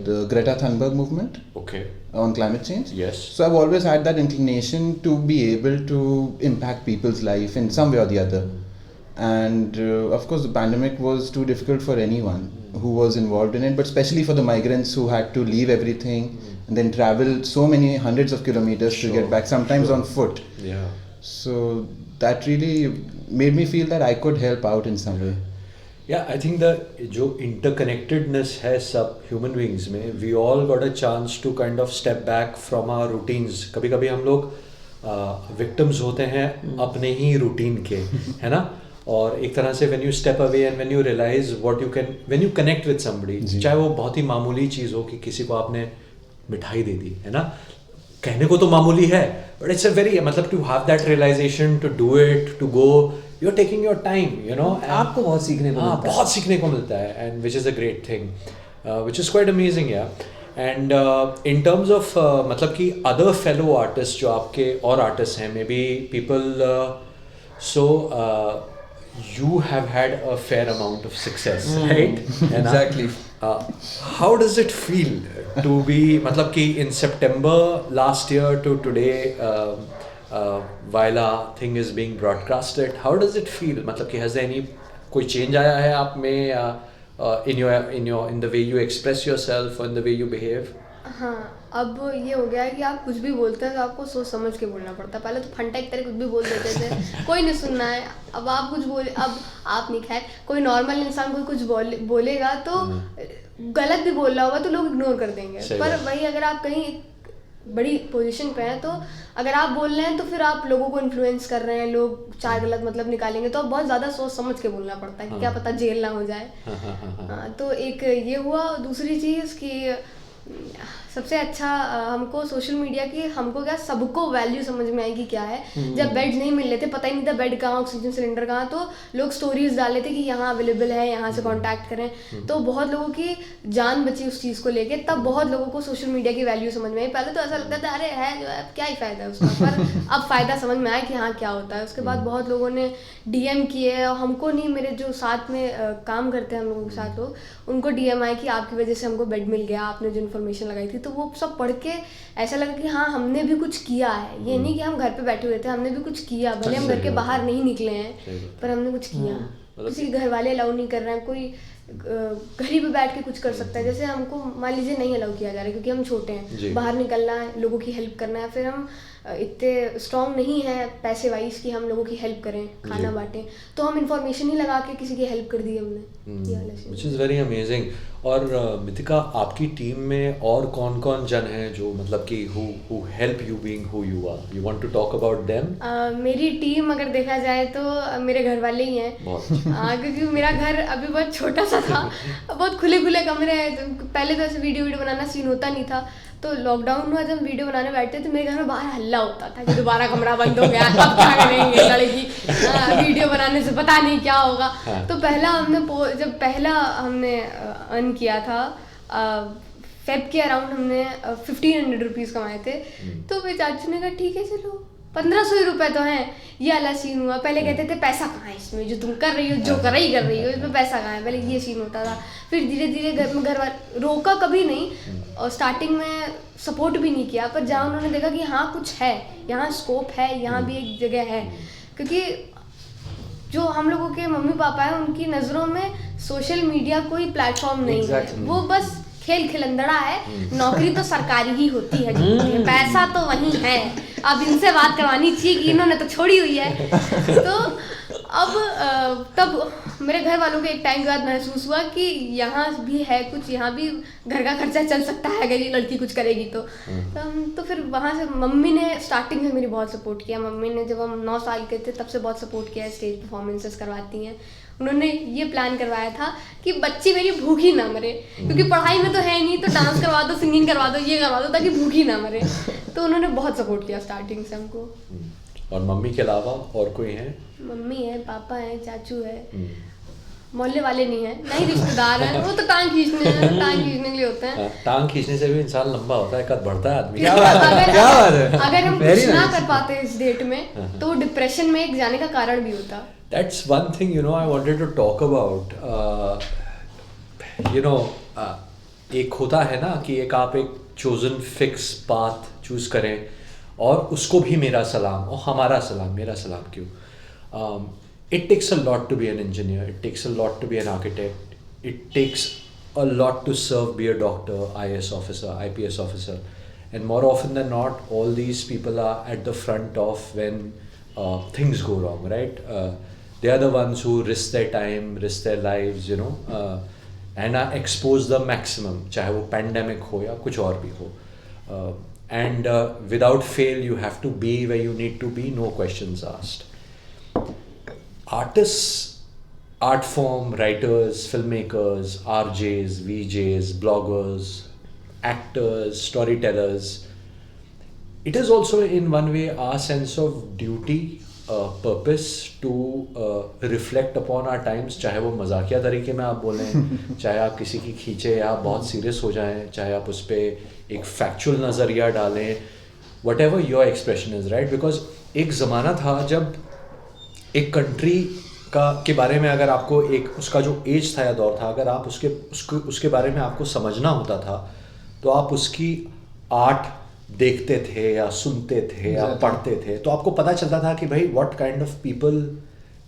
the Greta Thunberg movement. Okay. On climate change. Yes. So I've always had that inclination to be able to impact people's life in some way or the other. And of course the pandemic was too difficult for anyone who was involved in it, but especially for the migrants who had to leave everything and then travel so many hundreds of kilometers to get back, sometimes on foot. Yeah. So that really made me feel that I could help out in some way. Yeah, I think the जो interconnectedness है सब human beings में, we all got a chance to kind of step back from our routines. कभी कभी हम लोग victims होते हैं अपने ही routine के, है ना? और एक तरह से when you step away and when you realize what you can, when you connect with somebody, चाहे वो बहुत ही मामूली चीज़ हो कि किसी को आपने मिठाई दे दी, है ना? कहने को तो मामूली है, but it's a very, मतलब to have that realization, to do it, to go, you're taking your time, you know. आपको बहुत सीखने को मिलता है। बहुत सीखने को मिलता है, and which is a great thing, which is quite amazing, yeah. And in terms of मतलब कि other fellow artists जो आपके और artists हैं, maybe people, so you have had a fair amount of success, right? Exactly. How does it feel to be, मतलब कि in September last year to today, Vaila thing is being broadcasted. How does it feel? मतलब कि has there any कोई change आया है आप में in the way you express yourself or in the way you behave? हाँ, अब ये हो गया है कि आप कुछ भी बोलते हैं तो आपको सोच समझ के बोलना पड़ता है। पहले तो फंटा एक तरह कुछ भी बोल देते थे, कोई नहीं सुनना है। अब आप कुछ बोले, अब आप नहीं, खैर कोई नॉर्मल इंसान कोई कुछ बोलेगा तो गलत भी बोल रहा होगा तो लोग इग्नोर कर देंगे। पर वही अगर आप कहीं बड़ी पोजीशन पे हैं तो अगर आप बोल रहे हैं तो फिर आप लोगों को इन्फ्लुएंस कर रहे हैं, लोग चार गलत मतलब निकालेंगे, तो बहुत ज़्यादा सोच समझ के बोलना पड़ता है कि क्या पता जेल ना हो जाए। तो एक ये हुआ। दूसरी चीज़ कि सबसे अच्छा हमको सोशल मीडिया की, हमको क्या सबको वैल्यू समझ में आएगी क्या है। जब बेड नहीं मिल रहे थे, पता ही नहीं था बेड कहाँ, ऑक्सीजन सिलेंडर कहाँ, तो लोग स्टोरीज डाले थे कि यहाँ अवेलेबल है, यहाँ से कांटेक्ट करें। तो बहुत लोगों की जान बची उस चीज़ को लेके। तब बहुत लोगों को सोशल मीडिया की वैल्यू समझ में आई। पहले तो ऐसा लगता था अरे है जो है क्या ही फ़ायदा है उसका, पर अब फ़ायदा समझ में आया कि हाँ क्या होता है। उसके बाद बहुत लोगों ने DM किए, और हमको नहीं, मेरे जो साथ में काम करते हैं हम लोगों के साथ लोग, उनको DM आए कि आपकी वजह से हमको बेड मिल गया, आपने जो इन्फॉर्मेशन लगाई थी। तो वो सब पढ़ के ऐसा लगा कि हाँ हमने भी कुछ किया है। ये नहीं कि हम घर पे बैठे हुए थे, हमने भी कुछ किया। भले हम घर के बाहर नहीं निकले हैं, पर हमने कुछ किया। किसी के घर वाले अलाउ नहीं कर रहे हैं, कोई घर ही पे बैठ के कुछ कर सकता है। जैसे हमको मान लीजिए नहीं अलाउ किया जा रहा है क्योंकि हम छोटे हैं, बाहर निकलना है, लोगों की हेल्प करना है, फिर हम इतने स्ट्रॉन्ग नहीं है पैसे वाइज कि हम लोगों की हेल्प करें, खाना बांटें, तो हम इंफॉर्मेशन ही लगा के किसी की हेल्प कर दी हमने। ये वाला scene. Which is very amazing. और मितिका, आपकी टीम में और कौन कौन जन हैं जो मतलब कि who help you being who you are? You want to talk about them? मेरी टीम अगर देखा जाए तो मेरे घर वाले ही हैं। क्योंकि मेरा घर अभी बहुत छोटा सा था, बहुत खुले खुले कमरे हैं, पहले तो ऐसे वीडियो बनाना सीन होता नहीं था, तो लॉकडाउन में जब वीडियो बनाने बैठते तो मेरे घर में बाहर हल्ला होता था कि दोबारा कमरा बंद हो गया, अब क्या करेंगे लड़की, वीडियो बनाने से पता नहीं क्या होगा। तो जब पहला हमने अर्न किया था फेब के अराउंड हमने 1500 रुपीज़ कमाए थे, तो फिर चाचू ने कहा ठीक है चलो 1500 रुपए तो हैं। ये वाला सीन हुआ। पहले कहते थे पैसा कहाँ है इसमें, जो तुम कर रही हो, जो कर रही हो इसमें पैसा कहाँ है, पहले ये सीन होता था। फिर धीरे धीरे घर वाले रोका कभी नहीं, और स्टार्टिंग में सपोर्ट भी नहीं किया, पर जहाँ उन्होंने देखा कि हाँ कुछ है, यहाँ स्कोप है, यहाँ भी एक जगह है, क्योंकि जो हम लोगों के मम्मी पापा हैं उनकी नज़रों में सोशल मीडिया कोई प्लेटफॉर्म नहीं है, वो बस खेल खिलंदड़ा है, नौकरी तो सरकारी ही होती है, पैसा तो वही है। अब इनसे बात करवानी चाहिए कि इन्होंने तो छोड़ी हुई है। तो अब तब मेरे घर वालों को एक टाइम के बाद महसूस हुआ कि यहाँ भी है कुछ, यहाँ भी घर का खर्चा चल सकता है अगर ये लड़की कुछ करेगी तो फिर वहाँ से मम्मी ने स्टार्टिंग में मेरी बहुत सपोर्ट किया। मम्मी ने जब हम 9 साल के थे तब से बहुत सपोर्ट किया, स्टेज परफॉर्मेंसेस करवाती हैं। उन्होंने ये प्लान करवाया था कि बच्ची मेरी भूखी ना मरे, क्योंकि पढ़ाई में तो है नहीं, तो डांस करवा दो, सिंगिंग करवा दो, ये करवा दो ताकि भूखी ना मरे। तो उन्होंने बहुत सपोर्ट किया स्टार्टिंग से हमको। और मम्मी के अलावा और कोई है? मम्मी है, पापा है, चाचू है, मोहल्ले वाले नहीं है, नहीं रिश्तेदार हैं, वो तो टांग खींचने के लिए होते हैं। टांग खींचने से भी इंसान लंबा होता है, कद बढ़ता है आदमी। अगर हम कुछ ना कर पाते इस डेट में तो डिप्रेशन में एक जाने का कारण भी होता। That's one thing, I wanted to talk about. एक होता है ना कि आप एक chosen fix path choose करें, और उसको भी मेरा सलाम और हमारा सलाम, मेरा सलाम क्यों? It takes a lot to be an engineer. It takes a lot to be an architect. It takes a lot to serve, be a doctor, IAS officer, IPS officer. And more often than not, all these people are at the front of when things go wrong, right? They are the ones who risk their time, risk their lives, and are exposed the maximum, चाहे वो pandemic हो या कुछ और भी हो. And without fail, you have to be where you need to be, no questions asked. Artists, art form, writers, filmmakers, RJs, VJs, bloggers, actors, storytellers, it is also in one way our sense of duty, purpose to reflect upon our times, चाहे वो मजाकिया तरीके में आप बोलें, चाहे आप किसी की खींचे या बहुत सीरियस हो जाएं, चाहे आप उस पर एक फैक्चुअल नज़रिया डालें, whatever your expression is, right? Because एक ज़माना था जब एक कंट्री के बारे में अगर आपको एक उसका जो एज था या दौर था, अगर आप उसके बारे में आपको समझना होता था तो आप उसकी आर्ट देखते थे या सुनते थे या पढ़ते थे, तो आपको पता चलता था कि भाई what kind of people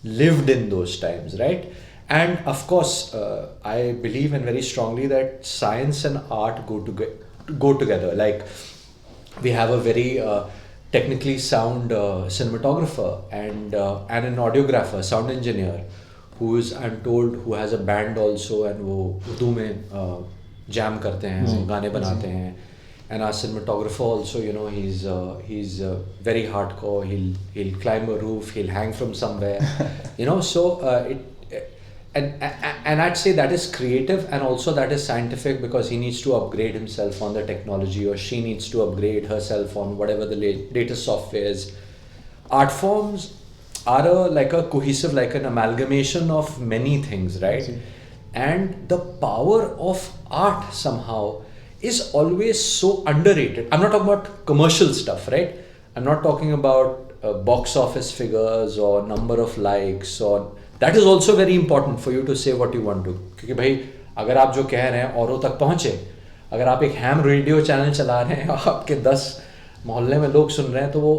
lived in those times, right? End of course I believe in very strongly that science and art go together. Like we have a very technically sound cinematographer and an audiographer, sound engineer, who is, I'm told, who has a band also, and वो उर्दू में jam करते हैं, गाने बनाते हैं. And our cinematographer also, he's very hardcore. He'll climb a roof, he'll hang from somewhere, So and I'd say that is creative, and also that is scientific, because he needs to upgrade himself on the technology, or she needs to upgrade herself on whatever the latest software is. Art forms are like a cohesive, like an amalgamation of many things, right? And the power of art somehow is always so underrated. I'm not talking about commercial stuff, right? I'm not talking about box office figures or number of likes, or that is also very important for you to say what you want to. क्योंकि भाई अगर आप जो कह रहे हैं औरों तक पहुँचे, अगर आप एक हैम रेडियो चैनल चला रहे हैं और आपके 10 मोहल्ले में लोग सुन रहे हैं, तो वो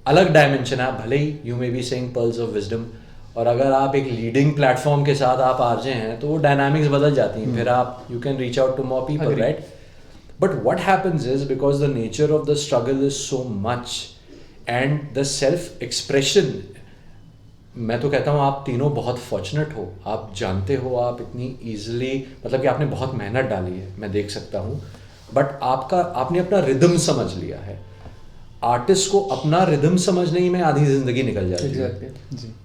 अलग डायमेंशन है. भले ही you may be saying pearls of wisdom, और अगर आप एक लीडिंग प्लेटफॉर्म के साथ आप आरजे हैं तो वो डायनामिक्स बदल जाती हैं. फिर आप you can reach out to more people, right? But what happens is, because the nature of the struggle is so much, and the self expression, मैं तो कहता हूँ आप तीनों बहुत फॉर्चुनेट हो, आप जानते हो आप इतनी ईजिली, मतलब कि आपने बहुत मेहनत डाली है, मैं देख सकता हूँ, बट आपने अपना रिदम समझ लिया है। आर्टिस्ट को अपना रिदम समझने ही में आधी जिंदगी निकल जाती है,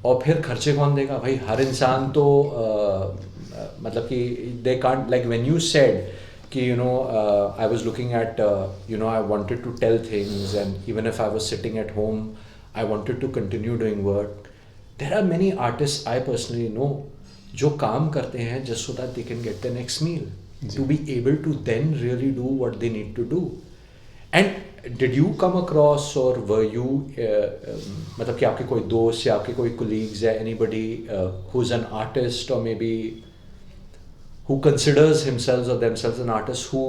और फिर खर्चे कौन देगा भाई? हर इंसान तो मतलब कि they can't, like when you said कि you know I was looking at you know I wanted to tell things, and even if I was sitting at home I wanted to continue doing work. There are many artists I personally know जो काम करते हैं just so that they can get their next meal, to be able to then really do what they need to do. And did you come across or were you मतलब कि आपके कोई दोस्त या आपके कोई colleagues या anybody who's an artist or maybe who considers himself or themselves an artist who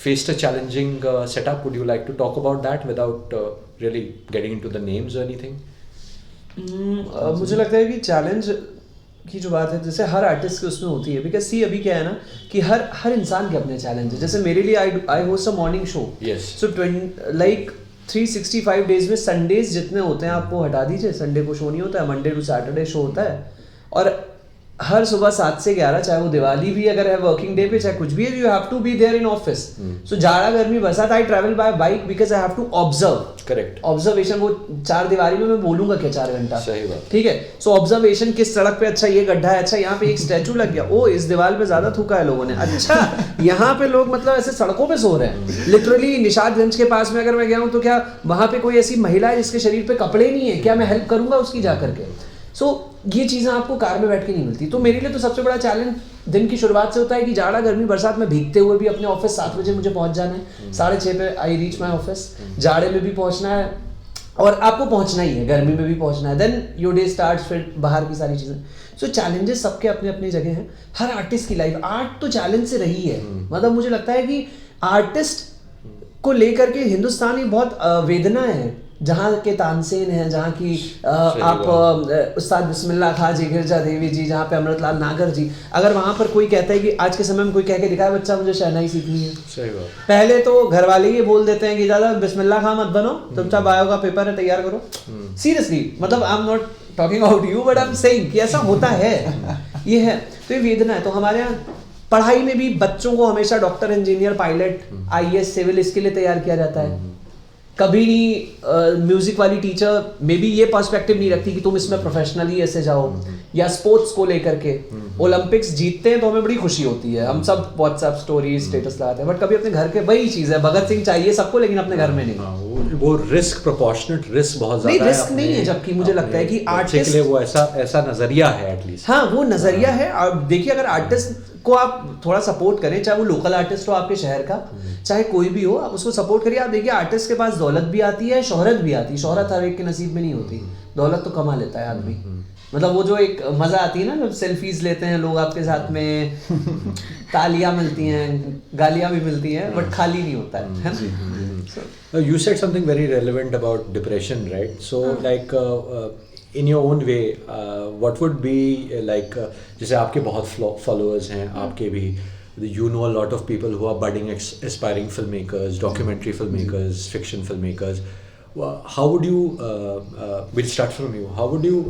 faced a challenging setup? Would you like to talk about that without really getting into the names or anything? मुझे लगता है कि challenge की जो बात है, जैसे हर artist की उसमें होती है, बिकॉज सी अभी क्या है ना कि हर इंसान के अपने चैलेंज है। जैसे मेरे लिए I host a morning show, so like 365 days में संडेज जितने होते हैं आप वो हटा दीजिए, संडे को शो नहीं होता है, मंडे टू सैटरडे शो होता है, और हर सुबह 7 से 11, चाहे वो दिवाली भी अगर है वर्किंग डे पे, चाहे कुछ भी है, you have to be there in office. So जाड़ा गर्मी बरसात I travel by bike because I have to observe. Correct, observation, वो 4 दीवारी में मैं बोलूंगा क्या 4 घंटा, सही बात, ठीक है। सो ऑब्जर्वेशन, किस सड़क पे अच्छा ये गड्ढा है, अच्छा यहाँ पे एक स्टैचू लग गया, ओ इस दीवार पे ज्यादा थूका है लोगों ने, अच्छा यहाँ पे लोग मतलब ऐसे सड़कों पे सो रहे हैं। लिटरली निशादगंज के पास में अगर मैं गया हूँ तो क्या वहां पे कोई ऐसी महिला है जिसके शरीर पे कपड़े नहीं है, क्या मैं हेल्प करूंगा उसकी जा करके? सो ये चीज़ें आपको कार में बैठ के नहीं मिलती। तो मेरे लिए तो सबसे बड़ा चैलेंज दिन की शुरुआत से होता है कि जाड़ा गर्मी बरसात में भीगते हुए भी अपने ऑफिस 7 बजे मुझे पहुंच जाना है, 6:30 पे आई रीच माई ऑफिस, जाड़े में भी पहुंचना है और आपको पहुंचना ही है, गर्मी में भी पहुंचना है, देन योर डे स्टार्ट, फिर बाहर की सारी चीज़ें। सो चैलेंजेस सबके अपने अपनी जगह हैं। हर आर्टिस्ट की लाइफ आर्ट तो चैलेंज से रही है। मतलब मुझे लगता है कि आर्टिस्ट को लेकर के हिंदुस्तान ही बहुत वेदना है, जहाँ के तानसेन हैं, जहाँ की आप उस्ताद बिस्मिल्लाह खां जी, गिरजा देवी जी, जहाँ पे अमृतलाल नागर जी, अगर वहाँ पर कोई कहता है कि आज के समय में कोई कह के दिखाए बच्चा मुझे शहनाई सीखनी है, सही बात, पहले तो घर वाले ही बोल देते हैं कि ज़्यादा बिस्मिल्लाह खां मत बनो, तुमचा बायो का पेपर है तैयार करो। सीरियसली, मतलब आई am not talking about you but I am saying कि ऐसा होता है, ये है। तो ये वेदना है। तो हमारे यहाँ पढ़ाई में भी बच्चों को हमेशा doctor, engineer, pilot, IAS, civil, इसके लिए तैयार किया जाता है। कभी नहीं म्यूजिक वाली टीचर मे बी ये पर्सपेक्टिव नहीं रखती कि तुम इसमें प्रोफेशनली ऐसे जाओ, या स्पोर्ट्स को लेकर के ओलंपिक्स जीतते हैं तो हमें बड़ी खुशी होती है, हम सब व्हाट्सएप स्टोरी स्टेटस लगाते हैं, बट कभी अपने घर के, वही चीज है, भगत सिंह चाहिए सबको लेकिन अपने घर में नहीं। वो रिस्क, प्रोपोर्शनेट रिस्क बहुत ज्यादा नहीं, रिस्क नहीं है, जबकि मुझे लगता है कि आर्टिस्ट के लिए वो ऐसा नजरिया है एटलीस्ट। हाँ, वो नजरिया है। और देखिए, अगर आर्टिस्ट को आप थोड़ा सपोर्ट करें, चाहे वो लोकल आर्टिस्ट हो आपके शहर का, चाहे कोई भी हो, आप उसको सपोर्ट करिए। आप देखिए आर्टिस्ट के पास दौलत भी आती है, शोहरत भी आती है। शोहरत हर एक के नसीब में नहीं होती, दौलत तो कमा लेता है आदमी। मतलब वो जो एक मजा आती है ना, जब सेल्फीज लेते हैं लोग आपके साथ में, तालियां मिलती हैं, गालियां भी मिलती हैं, बट खाली नहीं होता है। You said something very relevant about depression, right? So like in your own way, what would be like जैसे आपके बहुत followers हैं, आपके भी, you know a lot of people who are budding aspiring filmmakers, documentary filmmakers, fiction filmmakers. How would you we'll start from you. How would you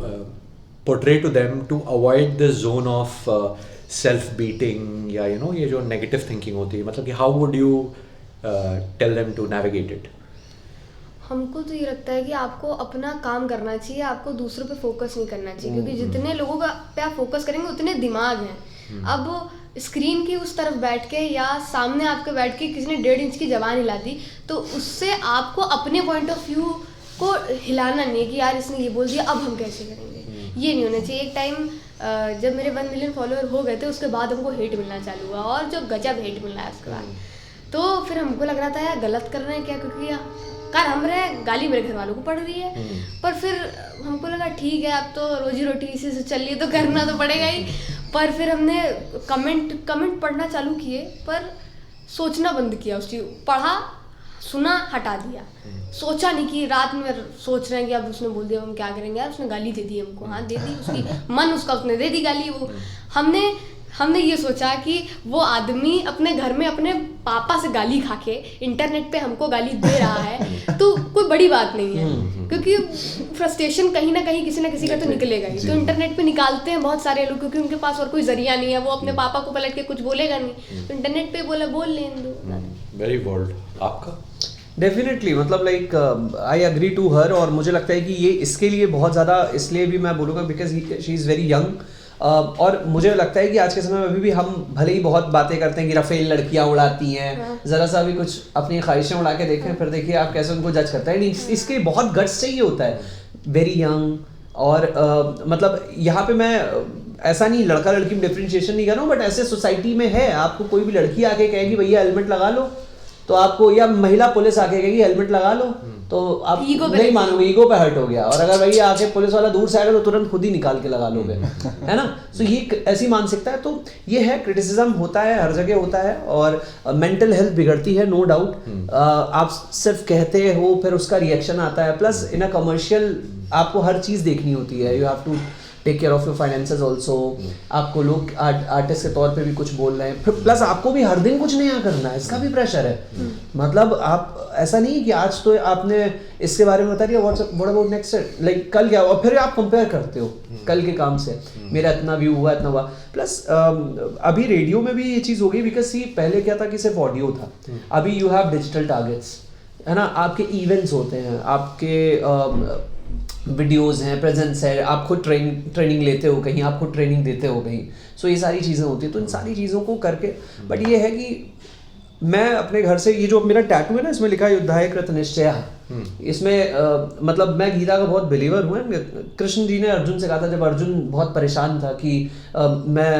portray to them to avoid the zone of self beating या you know ये जो negative thinking होती है, मतलब कि how would you tell them to navigate it? हमको तो ये लगता है कि आपको अपना काम करना चाहिए, आपको दूसरों पे फोकस नहीं करना चाहिए, क्योंकि जितने लोगों का पे आप फोकस करेंगे उतने दिमाग हैं। अब स्क्रीन की उस तरफ बैठ के या सामने आपके बैठ के किसी ने 1.5 इंच की जबान हिला दी, तो उससे आपको अपने पॉइंट ऑफ व्यू को हिलाना नहीं है कि यार इसने ये बोल दिया अब हम कैसे करेंगे, ये नहीं होना चाहिए। एक टाइम जब मेरे 1 मिलियन फॉलोअर हो गए थे, उसके बाद हमको हेट मिलना चालू हुआ, और जो गजब हेट मिल रहा है उसके बाद, तो फिर हमको लग रहा था यार गलत कर रहे हैं क्या, क्योंकि कार हम रहे, गाली मेरे घर वालों को पड़ रही है। पर फिर हमको लगा ठीक है, अब तो रोजी रोटी इसी से चल रही है तो करना तो पड़ेगा ही। पर फिर हमने कमेंट पढ़ना चालू किए, पर सोचना बंद किया। उसकी पढ़ा, सुना, हटा दिया, सोचा नहीं कि रात में सोच रहे हैं कि अब उसने बोल दिया हम क्या करेंगे, यार उसने गाली दे दी हमको, हाँ दे दी, उसकी मन उसका उसने दे दी गाली। वो हमने हमने ये सोचा कि वो आदमी अपने घर में अपने पापा से गाली खा के इंटरनेट पे हमको गाली दे रहा है तो कोई बड़ी बात नहीं है, क्योंकि फ्रस्ट्रेशन कहीं ना कहीं किसी ना किसी का तो निकलेगा ही। तो इंटरनेट पे निकालते हैं बहुत सारे लोग, क्योंकि उनके पास और कोई जरिया नहीं है, वो अपने पापा को पलट के कुछ बोलेगा नहीं, तो इंटरनेट पे बोल लें दो। Very bold. आपका? डेफिनेटली, मतलब like I agree to her, और मुझे लगता है कि ये इसके लिए बहुत ज़्यादा इसलिए भी मैं बोलूँगा because she is very young. और मुझे लगता है कि आज के समय में अभी भी हम भले ही बहुत बातें करते हैं कि रफेल लड़कियां उड़ाती हैं, ज़रा सा भी कुछ अपनी ख्वाहिशें उड़ा के देखें, फिर देखिए आप कैसे उनको जज करते हैं। इसके बहुत गट्स चाहिए होता है, वेरी यंग। और मतलब यहाँ पे मैं ऐसा नहीं लड़का लड़की में डिफ्रेंशिएशन नहीं कर रहा हूँ, बट ऐसे सोसाइटी में है, आपको कोई भी लड़की आके कहेगी भैया हेलमेट लगा लो, तो आपको, या महिला पुलिस आके कहेगी हेलमेट लगा लो, तो आप नहीं मानोगे, ईगो पे हर्ट हो गया। और अगर भैया आके पुलिस वाला दूर से आएगा तो तुरंत खुद ही निकाल के लगा लोगे, है ना। सो ये ऐसी मानसिकता है। तो ये है, क्रिटिसिज्म होता है, हर जगह होता है, और मेंटल हेल्थ बिगड़ती है, नो डाउट। आप सिर्फ कहते हो फिर उसका रिएक्शन आता है, प्लस इन अ कमर्शियल आपको हर चीज़ देखनी होती है, you have to take care of your finances also. आपको लोग आर्टिस्ट के तौर पे भी कुछ बोल रहे हैं, फिर प्लस आपको भी हर दिन कुछ नया करना है, इसका भी प्रेशर है। मतलब आप ऐसा नहीं कि आज तो आपने इसके बारे में बता दिया, व्हाट अबाउट नेक्स्ट, लाइक कल क्या, और फिर आप कंपेयर करते हो कल के काम से, मेरा इतना व्यू हुआ, इतना हुआ। प्लस अभी रेडियो में भी ये चीज़ हो गई, बिकॉज सी पहले क्या था कि सिर्फ ऑडियो था, अभी यू हैव डिजिटल टारगेट्स, है ना। आपके इवेंट्स होते हैं, आपके वीडियोज़ हैं, प्रेजेंस है, आप खुद ट्रेनिंग लेते हो कहीं, आप खुद ट्रेनिंग देते हो कहीं, सो ये सारी चीज़ें होती हैं। तो इन सारी चीज़ों को करके, बट ये है कि मैं अपने घर से, ये जो मेरा टैटू है ना, इसमें लिखा है युद्धाय कृत निश्चय। इसमें मतलब मैं गीता का बहुत बिलीवर हूँ। कृष्ण जी ने अर्जुन से कहा था, जब अर्जुन बहुत परेशान था कि मैं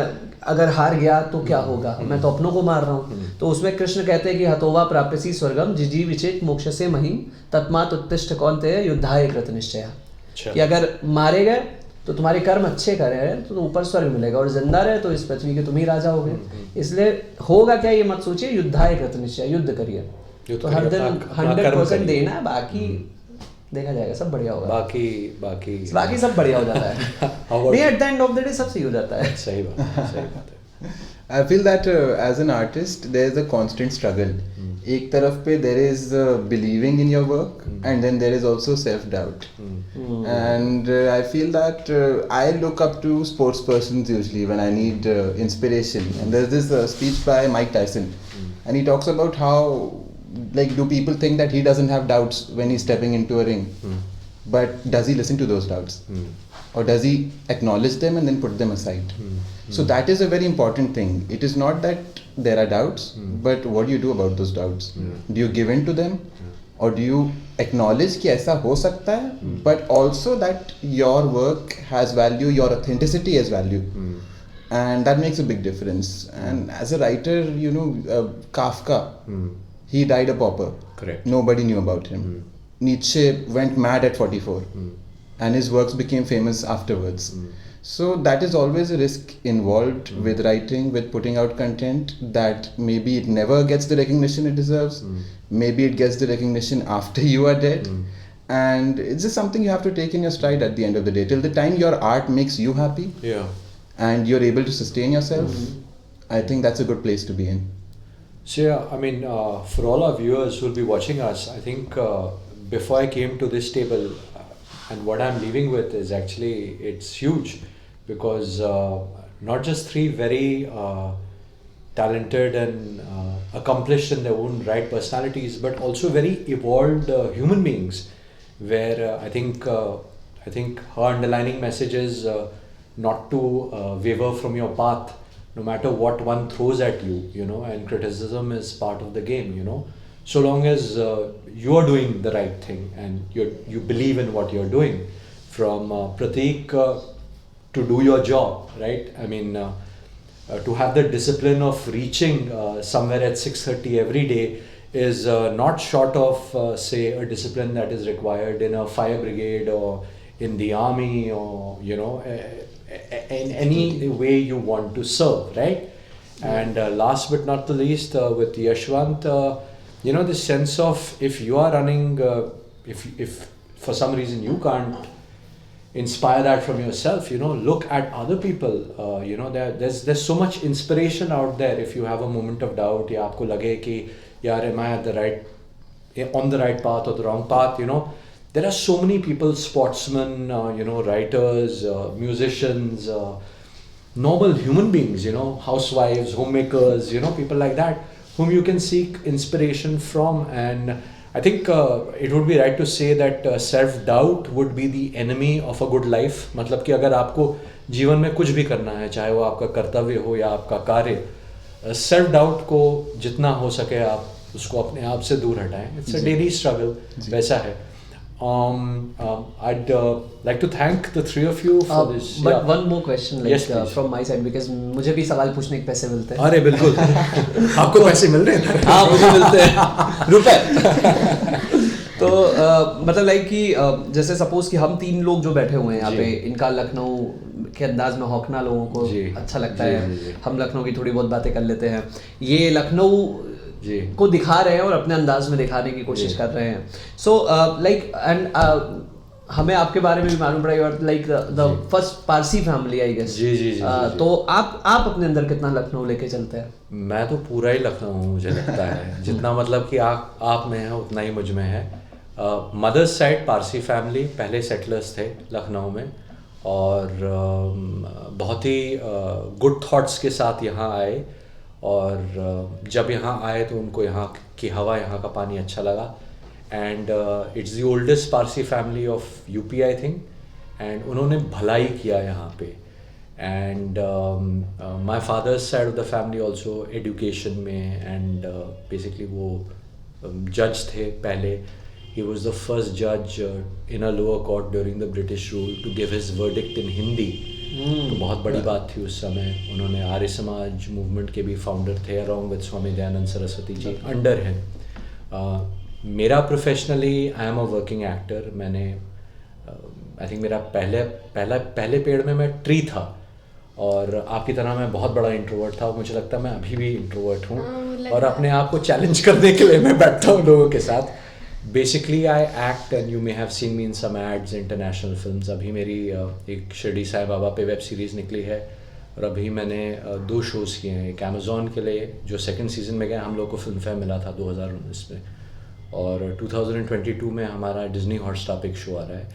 अगर हार गया तो क्या होगा, मैं तो अपनों को मार रहा हूँ, तो उसमें कृष्ण कहते हैं कि हतोवा प्राप्यसी स्वर्गम जिजी विचेत मोक्षसे महिम तत्मात् उत्तिष्ठ कौन्तेय युद्धाय कृत निश्चय। कि अगर मारे गए तो तुम्हारे कर्म अच्छे करे हैं तो ऊपर स्वर्ग मिलेगा, और जिंदा रहे तो इस पृथ्वी के तुम ही राजा होगे। इसलिए होगा क्या ये मत सोचिए, युद्धाय कृत निश्चय, युद्ध करिए। तो हर दिन 100% देना है, बाकी देखा जाएगा, सब बढ़िया होगा। बाकी सब बढ़िया हो जाता है। नहीं, at the end of the day सब सही हो जाता है। सही बात है। I feel that as an artist there is a constant struggle. एक तरफ पे there is believing in your work and then there is also self-doubt. And I feel that I look up to sports persons usually when I need inspiration. And there's this speech by Mike Tyson, and he talks about how, like, do people think that he doesn't have doubts when he's stepping into a ring? But does he listen to those doubts? Or does he acknowledge them and then put them aside? So that is a very important thing. It is not that there are doubts, but what do you do about those doubts? Do you give in to them? Or do you acknowledge कि ऐसा हो सकता है, but also that your work has value, your authenticity has value. And that makes a big difference. And as a writer, you know, Kafka, he died a pauper. Correct. Nobody knew about him. Nietzsche went mad at 44. And his works became famous afterwards. So that is always a risk involved with writing, with putting out content, that maybe it never gets the recognition it deserves. Maybe it gets the recognition after you are dead. And it's just something you have to take in your stride at the end of the day. Till the time your art makes you happy, and you're able to sustain yourself, I think that's a good place to be in. So yeah, I mean, for all our viewers who will be watching us, I think before I came to this table, and what I'm leaving with is actually, it's huge, because not just three very talented and accomplished in their own right personalities, but also very evolved human beings, where I think her underlining message is not to waver from your path, no matter what one throws at you, you know, and criticism is part of the game, you know. So long as you are doing the right thing and you believe in what you're doing, from Prateek to do your job, right? I mean, to have the discipline of reaching somewhere at 6:30 every day is not short of, say, a discipline that is required in a fire brigade or in the army, or, you know, in any way you want to serve, right? And last but not the least, with Yashwant, you know, this sense of, if you are running, if for some reason you can't inspire that from yourself, you know, look at other people, you know, there's so much inspiration out there. If you have a moment of doubt या आपको लगे कि यार am I on the right path or the wrong path, you know, there are so many people, sportsmen, you know, writers, musicians, normal human beings, you know, housewives, homemakers, you know, people like that whom you can seek inspiration from. And I think it would be right to say that self-doubt would be the enemy of a good life. मतलब कि अगर आपको जीवन में कुछ भी करना है, चाहे वो आपका कर्तव्य हो या आपका कार्य, self-doubt को जितना हो सके आप उसको अपने आप से दूर हटाएं. It's a daily struggle. वैसा है. I'd like to thank the three of you for this. But one more question, like Yes, please. from my side, because मुझे भी सवाल पूछने के पैसे मिलते हैं. अरे बिल्कुल. आपको पैसे मिल रहे हैं? हाँ मुझे मिलते हैं रुपए. तो मतलब लाइक कि जैसे सपोज कि हम 3 लोग जो बैठे हुए हैं यहाँ जी. पे, इनका लखनऊ के अंदाज में हौंकना लोगों को जी. अच्छा लगता जी, है. जी. हम लखनऊ की थोड़ी बहुत बातें कर लेते हैं. ये लखनऊ जी. को दिखा रहे हैं और अपने अंदाज में दिखाने की कोशिश जी. कर रहे हैं. सो लाइक एंड हमें आपके बारे में भी मालूम पड़ा, और like the first Parsi family I guess. जी, जी, जी, जी. तो आप अपने अंदर कितना लखनऊ लेके चलते हैं? मैं तो पूरा ही लखनऊ हूँ, मुझे लगता है. जितना मतलब कि आप में है उतना ही मुझ में है. मदर्स साइड पारसी फैमिली, पहले सेटलर्स थे लखनऊ में, और बहुत ही गुड थॉट्स के साथ यहाँ आए, और जब यहाँ आए तो उनको यहाँ की हवा, यहाँ का पानी अच्छा लगा. And it's the oldest Parsi family of UP I think, and उन्होंने भलाई किया यहाँ पे. And my father's side of the family also education में, एंड बेसिकली वो जज थे पहले. He was the first judge in a lower court during the British rule to give his verdict in Hindi. तो बहुत बड़ी बात थी उस समय. उन्होंने आर्य समाज मूवमेंट के भी फाउंडर थे, along with स्वामी दयानंद सरस्वती जी अंडर हैं. मेरा professionally I am a working actor. मैंने आई थिंक मेरा पहले पेड़ में मैं ट्री था, और आपकी तरह मैं बहुत बड़ा इंट्रोवर्ट था. मुझे लगता है मैं अभी भी इंट्रोवर्ट हूँ, और अपने आप को चैलेंज करने के लिए मैं बैठता हूँ लोगों के साथ. Basically I act, and you may have seen me in some ads, international films. अभी मेरी एक शिरडी साईं बाबा पे वेब सीरीज़ निकली है, और अभी मैंने 2 शोज़ किए हैं. एक अमेज़ॉन के लिए जो 2nd सीज़न में गए, हम लोग को फिल्म फेयर मिला था 2019 में, और 2022 में हमारा डिज्नी हॉटस्टार पे एक शो आ रहा है.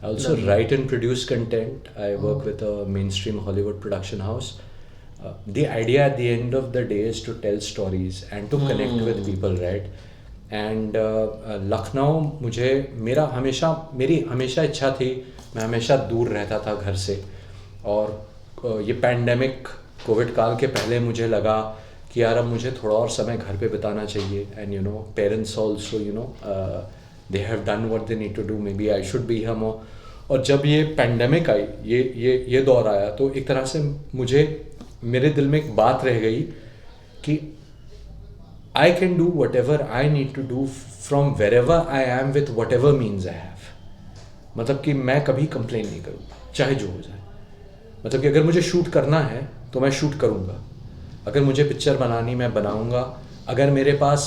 I also right and produce content. I work with a main stream Hollywood production house. The idea at the end of the day is to tell stories and to connect with people, right? And Lucknow मेरी हमेशा इच्छा थी. मैं हमेशा दूर रहता था घर से, और ये पैंडेमिक कोविड काल के पहले मुझे लगा कि यार अब मुझे थोड़ा और समय घर पे बिताना चाहिए. And you know, parents also, you know, they have done what they need to do, maybe I should be here more. और जब ये पैंडेमिक आई, ये दौर आया, तो एक तरह से मेरे दिल में एक बात रह गई कि I can do whatever I need to do from wherever I am with whatever means I have. मतलब कि मैं कभी कंप्लेन नहीं करूँगा, चाहे जो हो जाए. मतलब कि अगर मुझे शूट करना है तो मैं शूट करूँगा, अगर मुझे पिक्चर बनानी मैं बनाऊँगा, अगर मेरे पास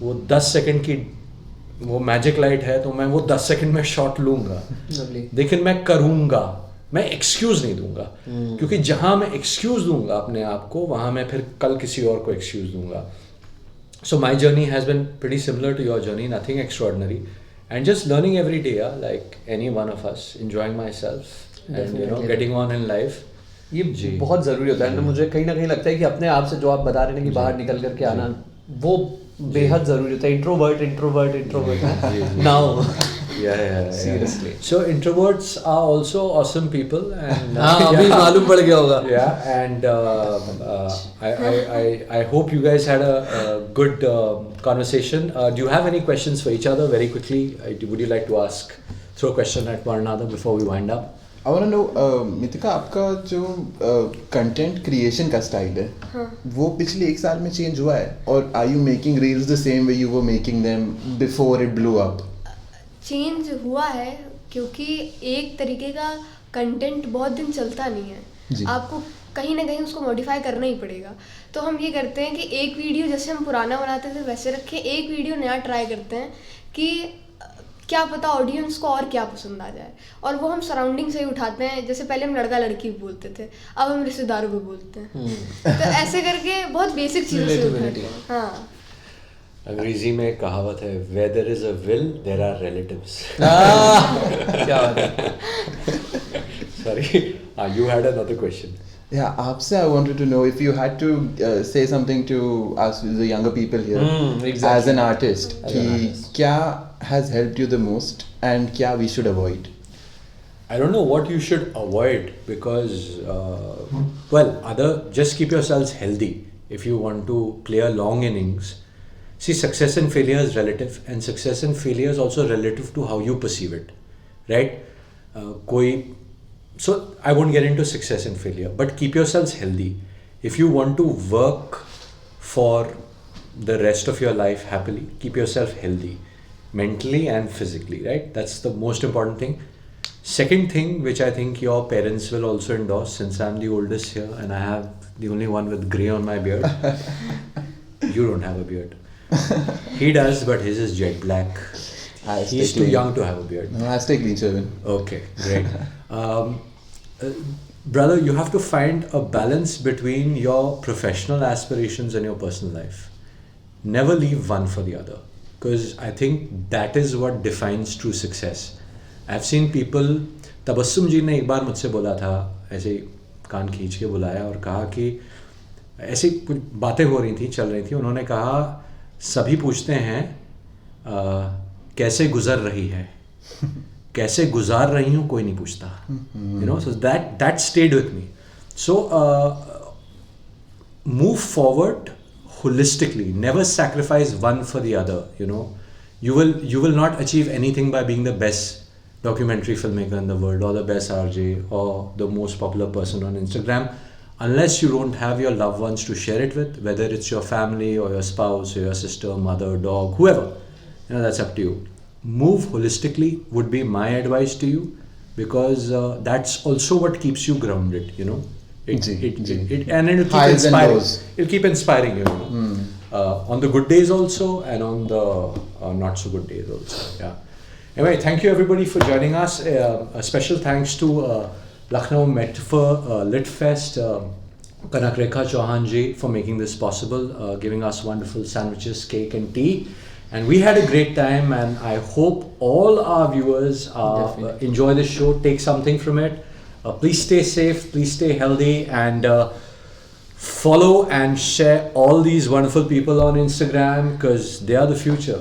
वो 10 सेकंड की वो मैजिक लाइट है तो मैं वो 10 सेकंड में शॉट लूँगा. लेकिन मैं करूँगा, मैं एक्सक्यूज़ नहीं दूँगा, क्योंकि जहाँ मैं एक्सक्यूज़ दूँगा अपने आप को, वहाँ मैं फिर कल किसी और को एक्सक्यूज़ दूँगा. So my journey has been pretty similar to your journey, nothing extraordinary, and just learning every day, like any one of us, enjoying myself and you know getting on in life. ये बहुत ज़रूरी होता है. मुझे कहीं ना कहीं लगता है कि अपने आप से जो आप बता रहे हैं कि बाहर निकल करके आना, वो बेहद ज़रूरी होता है. Introvert now. Yeah. Seriously. So introverts are also awesome people, and अभी मालूम पड़ गया होगा. Yeah, and I hope you guys had a good conversation. Do you have any questions for each other very quickly? Would you like to ask, throw a question at one another before we wind up? I want to know, मितिका, आपका जो content creation का style है, वो पिछले 1 साल में change हुआ है, और are you making reels the same way you were making them before it blew up? Change हुआ है, क्योंकि एक तरीके का कंटेंट बहुत दिन चलता नहीं है. आपको कहीं ना कहीं उसको मॉडिफाई करना ही पड़ेगा. तो हम ये करते हैं कि एक वीडियो जैसे हम पुराना बनाते थे वैसे रखें, एक वीडियो नया ट्राई करते हैं कि क्या पता ऑडियंस को और क्या पसंद आ जाए, और वो हम सराउंडिंग से ही उठाते हैं। जैसे पहले हम लड़का लड़की बोलते थे, अब हम रिश्तेदारों को बोलते हैं। तो ऐसे करके बहुत बेसिक चीज़ों से उठाते हैं। हाँ, अंग्रेजी में एक कहावत है, where there is a will there are relatives. क्या बात है। Sorry, you had another question. Yeah, Aapse, I wanted to know if you had to say something to us, the younger people here, exactly. as an artist, kya has helped you the most and kya we should avoid? I don't know what you should avoid because, just keep yourselves healthy if you want to play a long innings. See, success and failure is relative, and success and failure is also relative to how you perceive it, right? So I won't get into success and failure, but keep yourselves healthy. If you want to work for the rest of your life happily, keep yourself healthy, mentally and physically, right? That's the most important thing. Second thing, which I think your parents will also endorse, since I'm the oldest here and I have the only one with grey on my beard. You don't have a beard. He does, but his is jet black. He's too young to have a beard. No, I stay clean shaven. Okay, great. Brother, you have to find a balance between your professional aspirations and your personal life. Never leave one for the other, because I think that is what defines true success. I've seen people, Tabassum जी ने एक बार मुझसे बोला था, ऐसे कान खींच के बुलाया और कहा कि ऐसी कुछ बातें हो रही थी, चल रही थी, उन्होंने कहा सभी पूछते हैं कैसे गुजर रही है, कैसे गुजार रही हूँ कोई नहीं पूछता, you know, so that stayed with me. So move forward holistically, never sacrifice one for the other. You know, you will not achieve anything by being the best documentary filmmaker in the world or the best RJ or the most popular person on Instagram unless you don't have your loved ones to share it with, whether it's your family or your spouse or your sister, mother, dog, whoever. You know, that's up to you. Move holistically would be my advice to you, because that's also what keeps you grounded, you know. And it'll keep inspiring. It'll keep inspiring you, you know. On the good days also, and on the not so good days also. Yeah. Anyway, thank you everybody for joining us. A special thanks to Lucknow Metaphor Lit Fest, Kanak Rekha Chauhan ji for making this possible, giving us wonderful sandwiches, cake and tea. And we had a great time, and I hope all our viewers enjoy the show, take something from it. Please stay safe, please stay healthy, and follow and share all these wonderful people on Instagram, because they are the future.